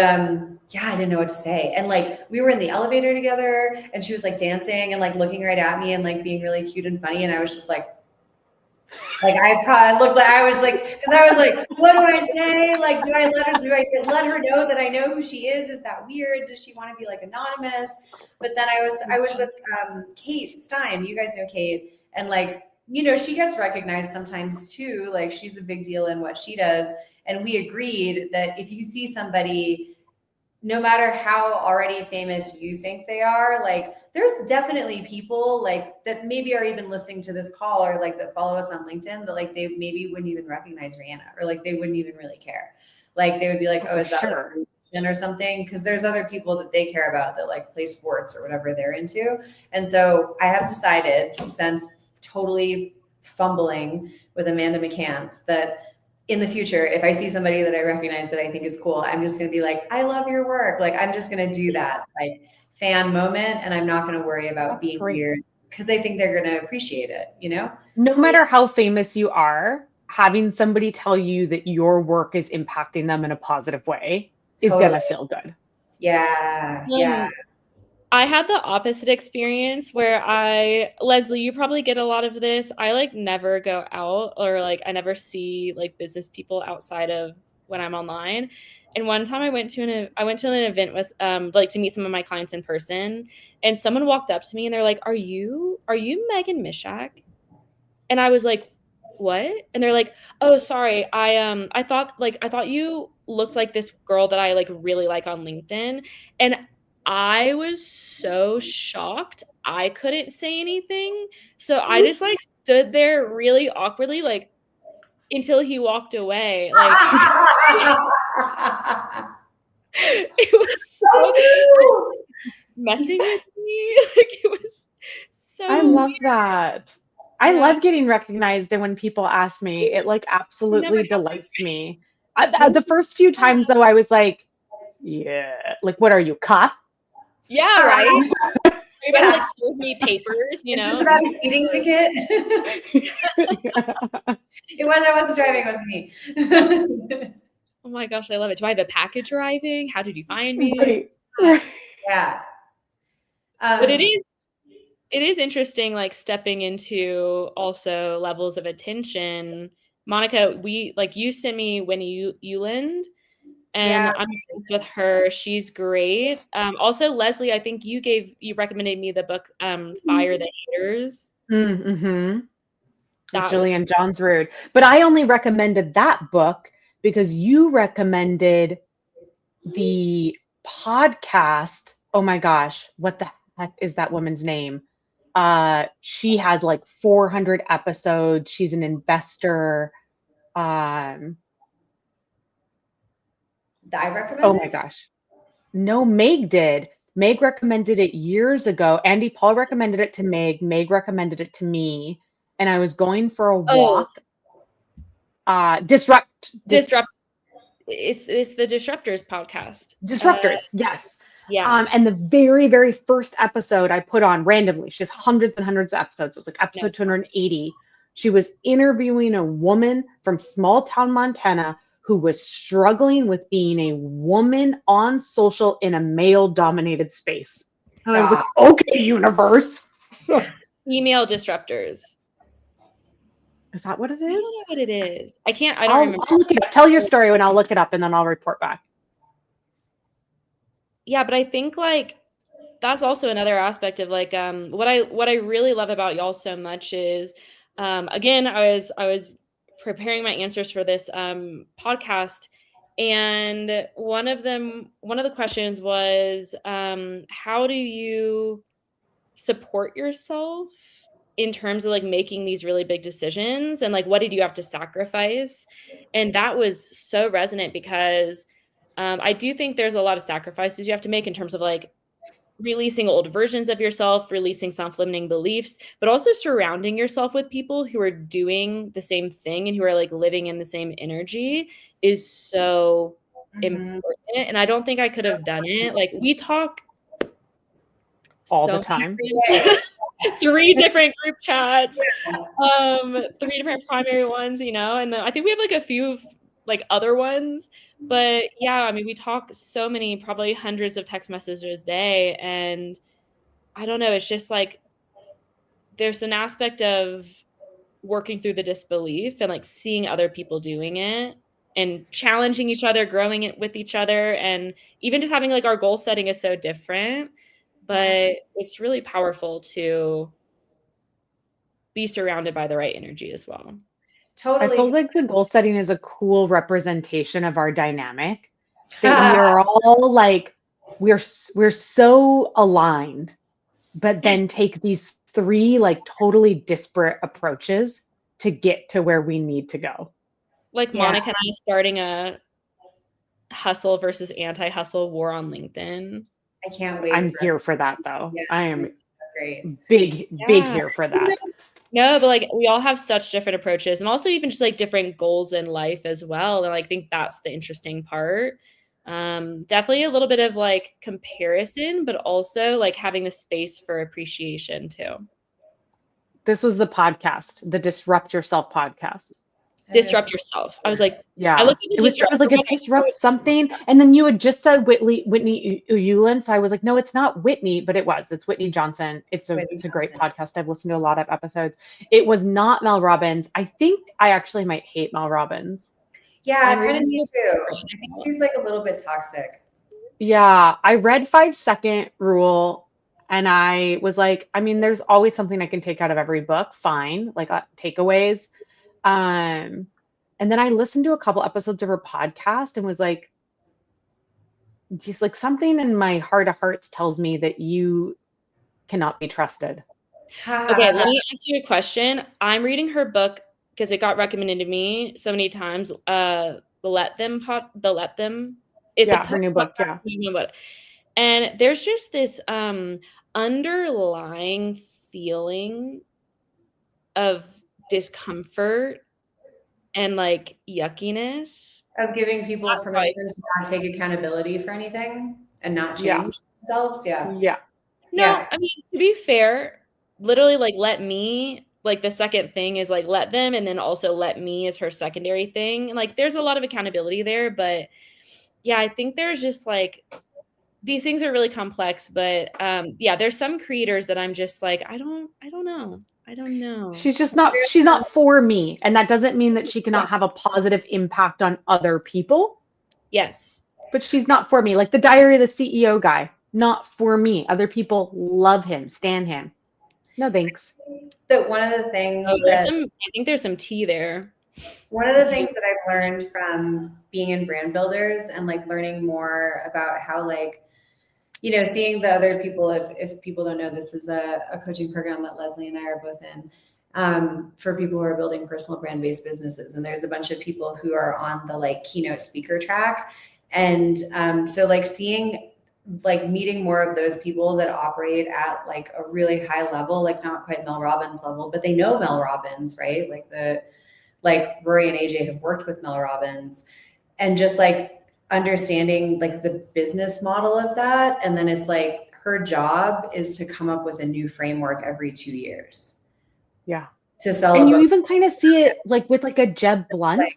yeah, I didn't know what to say. And like we were in the elevator together and she was like dancing and like looking right at me and like being really cute and funny. And I was just like I probably looked like I was like, because I was like, what do I say? Like, do I let her know that I know who she is? Is that weird? Does she want to be like anonymous? But then I was with Kate Stein. You guys know Kate, and like, you know, she gets recognized sometimes too. Like she's a big deal in what she does. And we agreed that if you see somebody, no matter how already famous you think they are, like there's definitely people like that maybe are even listening to this call or like that follow us on LinkedIn that like they maybe wouldn't even recognize Rihanna or like they wouldn't even really care. Like they would be like, oh, is that sure. or something? Because there's other people that they care about that like play sports or whatever they're into. And so I have decided, since totally fumbling with Amanda McCants, that in the future, if I see somebody that I recognize that I think is cool, I'm just going to be like, I love your work. Like, I'm just going to do that like fan moment. And I'm not going to worry about being weird because I think they're going to appreciate it, you know? No matter how famous you are, having somebody tell you that your work is impacting them in a positive way is going to feel good. Yeah. Yeah. I had the opposite experience where Leslie, you probably get a lot of this. I like never go out or like I never see like business people outside of when I'm online. And one time I went to an event with like to meet some of my clients in person, and someone walked up to me and they're like, Are you Megan Mishak? And I was like, what? And they're like, oh, sorry. I thought you looked like this girl that I like really like on LinkedIn. And I was so shocked. I couldn't say anything. So I just like stood there really awkwardly, like until he walked away. Like it was so messing with me. Like it was so I love weird. that. I love getting recognized, and when people ask me, it like absolutely delights me. The first few times though, I was like, yeah, like what are you, cop? Yeah, right. You're about to like serve me papers, you know? Is this about a speeding ticket? It was, I wasn't driving, it wasn't me. Oh my gosh, I love it. Do I have a package arriving? How did you find me? Right. Yeah. But it is interesting, like stepping into also levels of attention. Monica, you sent me Winnie Euland, and I'm obsessed with her. She's great. Also, Leslie, I think you recommended me the book Fire the Haters. Mm-hmm. With Jillian Johns-Rood. But I only recommended that book because you recommended the podcast. Oh my gosh, what the heck is that woman's name? She has like 400 episodes. She's an investor. I recommend Oh my gosh. No, Meg did. Meg recommended it years ago. Andy Paul recommended it to Meg. Meg recommended it to me. And I was going for a walk. Disrupt. It's the Disruptors podcast. Disruptors, yes. Yeah. And the very, very first episode I put on randomly, she has hundreds and hundreds of episodes. It was like episode 280. She was interviewing a woman from small town Montana who was struggling with being a woman on social in a male-dominated space. And I was like, okay, universe. Female disruptors. Is that what it is? I don't know what it is. I don't remember. I'll look it up. Tell your story when I'll look it up and then I'll report back. Yeah, but I think like that's also another aspect of like what I really love about y'all so much is again, I was preparing my answers for this podcast, and one of the questions was how do you support yourself in terms of like making these really big decisions, and like what did you have to sacrifice? And that was so resonant because I do think there's a lot of sacrifices you have to make in terms of like releasing old versions of yourself, releasing self-limiting beliefs, but also surrounding yourself with people who are doing the same thing and who are like living in the same energy is so important. And I don't think I could have done it. Like we talk all the time. 3 different group chats, 3 different primary ones, you know, and I think we have like a few like other ones. But yeah, I mean, we talk so many, probably hundreds of text messages a day. And I don't know, it's just like there's an aspect of working through the disbelief and like seeing other people doing it and challenging each other, growing it with each other. And even just having like our goal setting is so different, but it's really powerful to be surrounded by the right energy as well. I feel Totally. like the goal setting is a cool representation of our dynamic, that we are all like, we're so aligned, but then take these three like totally disparate approaches to get to where we need to go. Like Yeah. Monica and I starting a hustle versus anti-hustle war on LinkedIn. I can't wait. I'm here for that though. Yeah, I am great. big here for that. No, but like we all have such different approaches and also even just like different goals in life as well. And I think that's the interesting part. Definitely a little bit of like comparison, but also like having the space for appreciation too. This was the podcast, the Disrupt Yourself podcast. Disrupt yourself. I was like, yeah, I looked at it was. I was like, it's disrupt something, and then you had just said Whitney Uyulin, so I was like, no, it's not Whitney, but it was. It's Whitney Johnson. It's a great podcast. I've listened to a lot of episodes. It was not Mel Robbins. I think I actually might hate Mel Robbins. Yeah, I kind of do too. I think she's like a little bit toxic. Yeah, I read 5 Second Rule. And I was like, I mean, there's always something I can take out of every book. Fine, like takeaways. And then I listened to a couple episodes of her podcast and was like, just like something in my heart of hearts tells me that you cannot be trusted. Okay, let me ask you a question. I'm reading her book because it got recommended to me so many times. The Let Them. It's her new book. Yeah. And there's just this underlying feeling of discomfort and like yuckiness of giving people permission to not take accountability for anything and not change themselves. Yeah. No, I mean, to be fair, literally like let me, like the second thing is like let them, and then also let me is her secondary thing. Like there's a lot of accountability there, but yeah, I think there's just like these things are really complex, but yeah, there's some creators that I'm just like, I don't know. She's not for me. And that doesn't mean that she cannot have a positive impact on other people. Yes. But she's not for me. Like the Diary of the CEO guy, not for me. Other people love him, stan him. No thanks. That one of the things I think there's some tea there. One of the things that I've learned from being in brand builders and like learning more about how like, you know, seeing the other people, if people don't know, this is a coaching program that Leslie and I are both in, for people who are building personal brand-based businesses. And there's a bunch of people who are on the like keynote speaker track. And so like meeting more of those people that operate at like a really high level, like not quite Mel Robbins level, but they know Mel Robbins, right? Like Rory and AJ have worked with Mel Robbins, and just like understanding like the business model of that. And then it's like her job is to come up with a new framework every 2 years. Yeah. To sell. And you even kind of see it like with like a Jeb Blunt,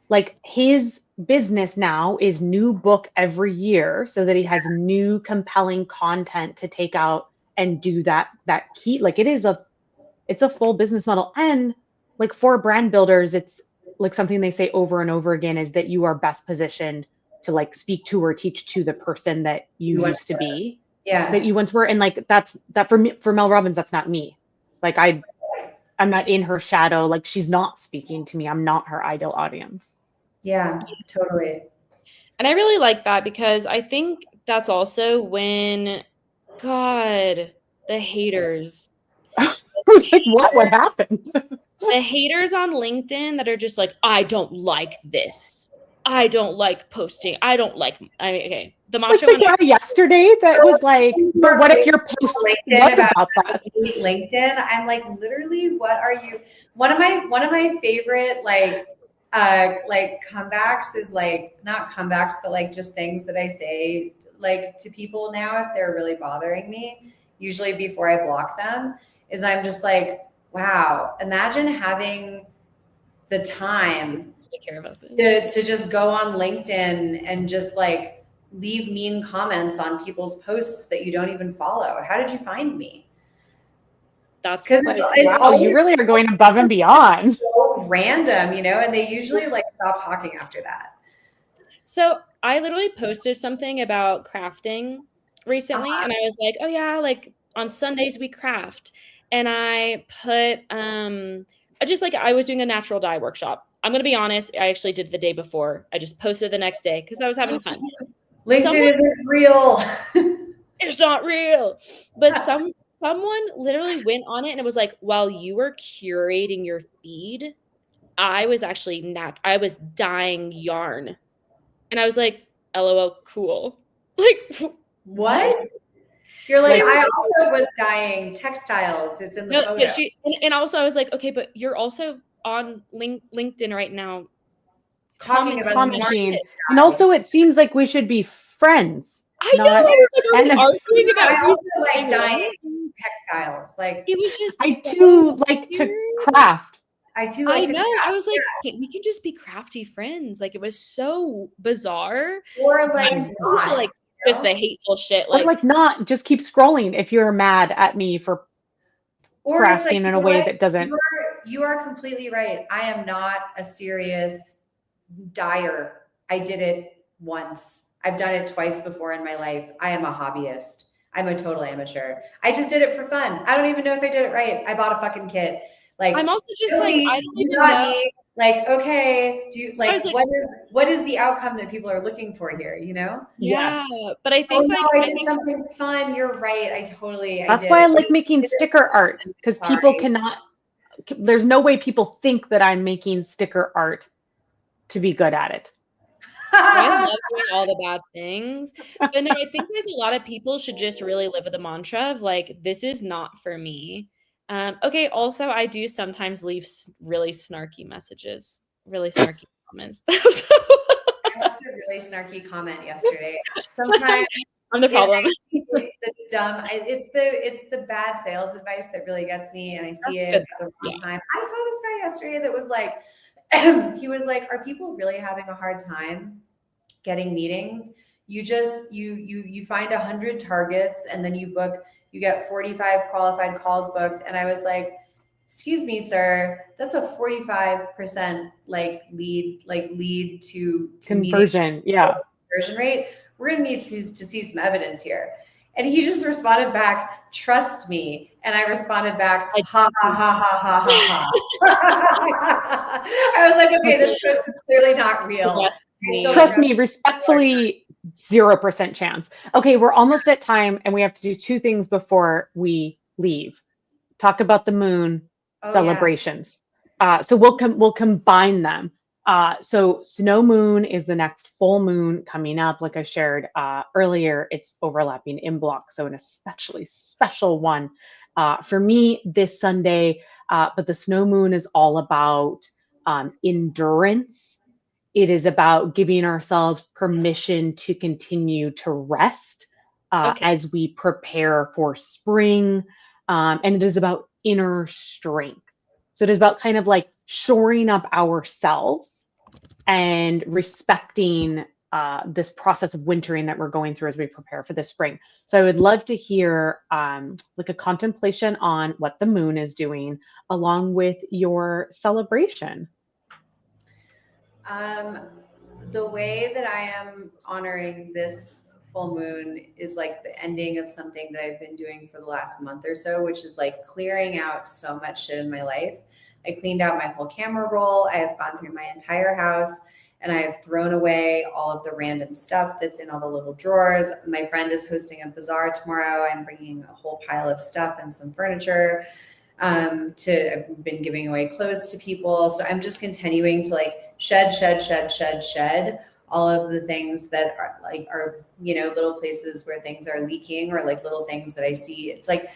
like his business now is new book every year so that he has new compelling content to take out and do that key. Like it's a full business model. And like for brand builders, it's like something they say over and over again is that you are best positioned to like speak to or teach to the person that you used to be, that you once were. And like that for me, for Mel Robbins, that's not me. Like I'm not in her shadow. Like she's not speaking to me. I'm not her ideal audience. Yeah, totally. And I really like that because I think that's also when, God, the haters. I was like, what happened? The haters on LinkedIn that are just like, I don't like this. I don't like posting. I mean, okay. The macho one yesterday that was like, but what if your post was about that? LinkedIn, I'm like, literally, what are you? One of my favorite like comebacks is like not comebacks, but like just things that I say like to people now if they're really bothering me, usually before I block them, is I'm just like, wow, imagine having the time really care about this. to just go on LinkedIn and just like leave mean comments on people's posts that you don't even follow. How did you find me? That's Because Like, it's wow, always you really are going above and beyond. so random, you know, and they usually like stop talking after that. so I literally posted something about crafting recently, and I was like, oh yeah, like on Sundays we craft. And I put I was doing a natural dye workshop. I'm gonna be honest, I actually did the day before. I just posted the next day because I was having fun. LinkedIn isn't real. It's not real. But someone literally went on it and it was like, while you were curating your feed, I was actually I was dyeing yarn. And I was like, LOL, cool. Like, What? You're like, Like- I also was dyeing textiles. It's in the no, photo. but and also I was like, okay, but you're also on LinkedIn right now Talking about commenting. And also it seems like we should be friends. I know. I was like, are we arguing about I who's also like doing dyeing what? textiles. Like It was just I so too like to weird. I craft. too like I to know. craft. I was like, we can just be crafty friends. Like, it was so bizarre. Or like I was used to like just the hateful shit. Or like not just keep scrolling if you're mad at me for or crafting it's like, in a way that doesn't. You are completely right. I am not a serious dyer. I did it once. I've done it twice before in my life. I am a hobbyist. I'm a total amateur. I just did it for fun. I don't even know if I did it right. I bought a fucking kit. Like, I'm also just really, like, I don't you even got know. me. Like, okay, do you like, like what is the outcome that people are looking for here, you know? Yeah. Yes. But I think no, I did something fun. You're right. I That's why I like making sticker art, because people cannot, there's no way people think that I'm making sticker art to be good at it. I love doing all the bad things. But no, I think like a lot of people should just really live with the mantra of like, this is not for me. Okay, also I do sometimes leave really snarky messages, really snarky comments. I left a really snarky comment yesterday. Sometimes I'm the problem. It's the bad sales advice that really gets me, and I see it at the wrong time. I saw this guy yesterday that was like, he was like, "Are people really having a hard time getting meetings? You just you find 100 targets, and then you get 45 qualified calls booked." And I was like, excuse me, sir, that's a 45% lead to conversion. Yeah. Conversion rate. We're going to need to see some evidence here. And he just responded back, trust me. And I responded back, ha, ha, ha, ha, ha, ha. I was like, okay, this post is clearly not real. Trust me, respectfully, 0% chance. Okay, we're almost at time and we have to do two things before we leave. Talk about the moon celebrations. Yeah. So we'll combine them. So snow moon is the next full moon coming up. Like I shared earlier, it's overlapping in block. So an especially special one for me this Sunday. But the snow moon is all about endurance. It is about giving ourselves permission to continue to rest as we prepare for spring. And it is about inner strength. So it is about kind of like shoring up ourselves and respecting this process of wintering that we're going through as we prepare for the spring. So I would love to hear like a contemplation on what the moon is doing along with your celebration. The way that I am honoring this full moon is like the ending of something that I've been doing for the last month or so, which is like clearing out so much shit in my life. I cleaned out my whole camera roll. I have gone through my entire house and I have thrown away all of the random stuff that's in all the little drawers. My friend is hosting a bazaar tomorrow. I'm bringing a whole pile of stuff and some furniture. I've been giving away clothes to people. So I'm just continuing to like shed all of the things that are, you know, little places where things are leaking or like little things that I see. It's like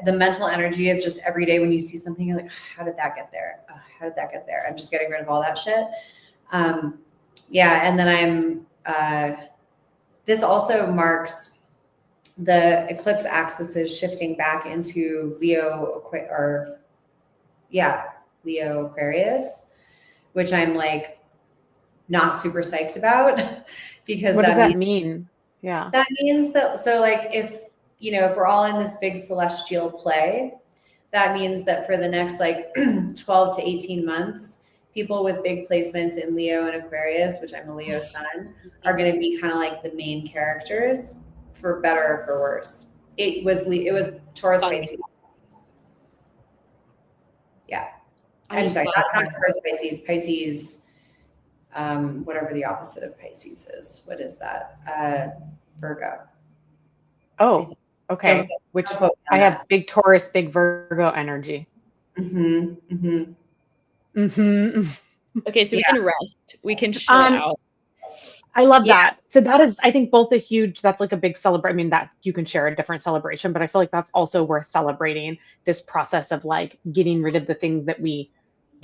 the mental energy of just every day when you see something, you're like, how did that get there? How did that get there? I'm just getting rid of all that shit. And then this also marks the eclipse axis is shifting back into Leo Aquarius, which I'm like not super psyched about because What does that means, mean? Yeah. that means that, so like if we're all in this big celestial play, that means that for the next like 12 to 18 months, people with big placements in Leo and Aquarius, which I'm a Leo sun, are going to be kind of like the main characters, for better or for worse. It was Taurus, Pisces. Yeah. I'm sorry, not Taurus, Pisces, whatever the opposite of Pisces is. What is that? Virgo. Oh, okay. Which I have big Taurus, big Virgo energy. Okay, so we can rest. We can chill out. I love that. So that is, I think, both that's like a big celebration. I mean, that you can share a different celebration, but I feel like that's also worth celebrating, this process of like getting rid of the things that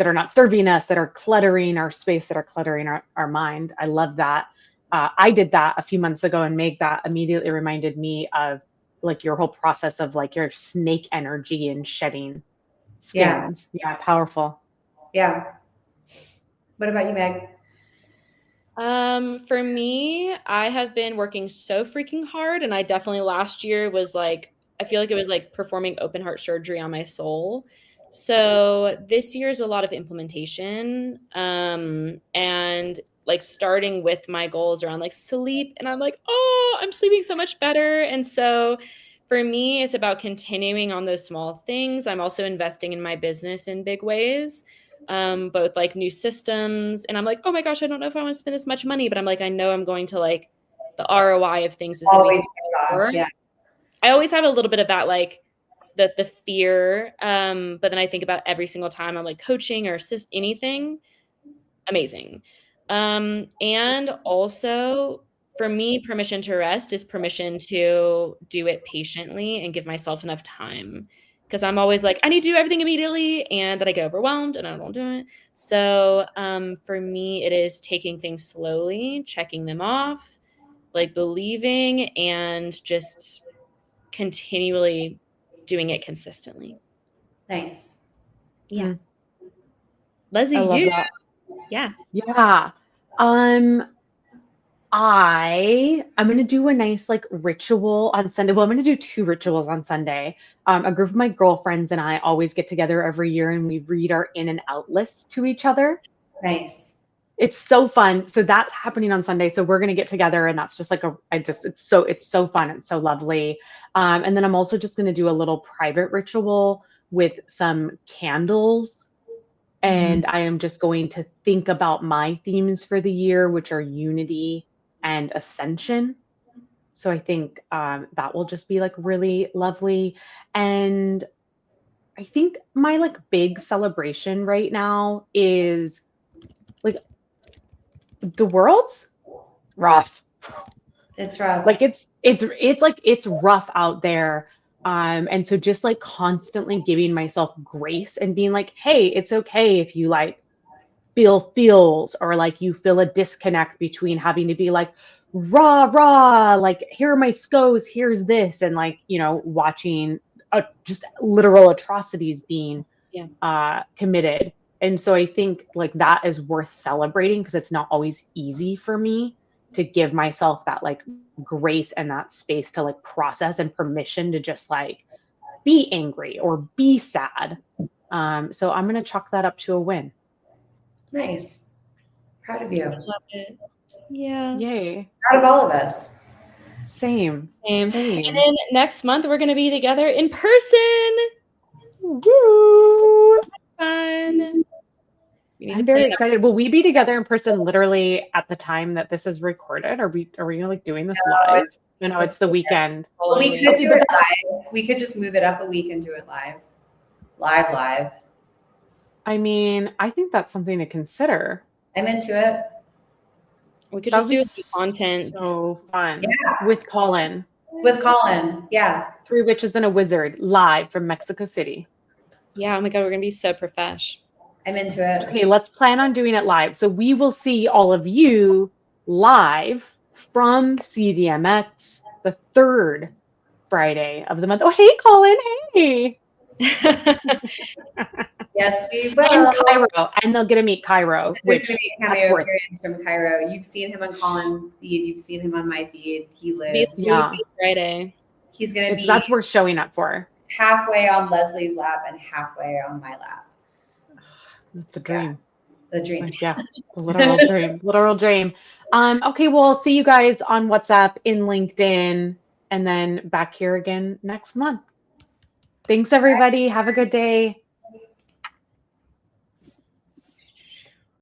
are not serving us, that are cluttering our space, that are cluttering our mind. I love that. I did that a few months ago, and Meg, that immediately reminded me of like your whole process of like your snake energy and shedding skins. Yeah, powerful. Yeah. What about you, Meg? For me, I have been working so freaking hard, and I definitely last year was like, I feel like it was like performing open heart surgery on my soul. So this year is a lot of implementation, and like starting with my goals around like sleep, and I'm like, oh, I'm sleeping so much better. And so for me, it's about continuing on those small things. I'm also investing in my business in big ways, both like new systems. And I'm like, oh my gosh, I don't know if I want to spend this much money, but I'm like, I know I'm going to like the ROI of things is always always. Yeah. I always have a little bit of that, like the fear. But then I think about every single time I'm like coaching or assist anything, amazing. And also for me, permission to rest is permission to do it patiently and give myself enough time. Because I'm always like, I need to do everything immediately, and then I get overwhelmed and I don't do it. So for me, it is taking things slowly, checking them off, like believing, and just continually doing it consistently. Nice. Yeah. Leslie, I love that. Yeah. Yeah. I'm going to do a nice like ritual on Sunday. Well, I'm going to do 2 rituals on Sunday. A group of my girlfriends and I always get together every year, and we read our in and out lists to each other. Nice. It's so fun. So that's happening on Sunday. So we're going to get together, and that's just like it's so fun. It's so lovely. And then I'm also just going to do a little private ritual with some candles. And I am just going to think about my themes for the year, which are unity and ascension. So I think that will just be like really lovely. And I think my like big celebration right now is like the world's rough. It's rough. Like it's rough out there. And so just like constantly giving myself grace and being like, hey, it's okay if you like feel feels, or like you feel a disconnect between having to be like rah, like here are my SCOs, here's this, and like, watching just literal atrocities being committed. And so I think like that is worth celebrating, because it's not always easy for me to give myself that like grace and that space to like process, and permission to just like be angry or be sad. So I'm going to chalk that up to a win. Nice. Proud of you. Love it. Yeah. Yay. Proud of all of us. Same. And then next month we're going to be together in person. Woo! Fun. I'm very excited. Will we be together in person literally at the time that this is recorded? Are we like doing this live? No, it's the weekend. Well, we could do it live. We could just move it up a week and do it live. Live. I mean, I think that's something to consider. I'm into it. We could just do content. So fun. Yeah. With Colin. Yeah. 3 Witches and a Wizard live from Mexico City. Yeah. Oh my God, we're gonna be so profesh. I'm into it. Okay, let's plan on doing it live. So we will see all of you live from CDMX the 3rd Friday of the month. Oh, hey, Colin. Hey. Yes, we will. And Cairo, and they'll get to meet Cairo, There's which going to be a that's cameo worth. appearance from Cairo. You've seen him on Colin's feed. You've seen him on my feed. He Be lives. Yeah. Friday. He's going to be That's worth showing up for. halfway on Leslie's lap and halfway on my lap. The dream. Yeah, the dream. Yeah, the literal dream. Literal dream. Okay, well, I'll see you guys on WhatsApp, in LinkedIn, and then back here again next month. Thanks, everybody. Have a good day.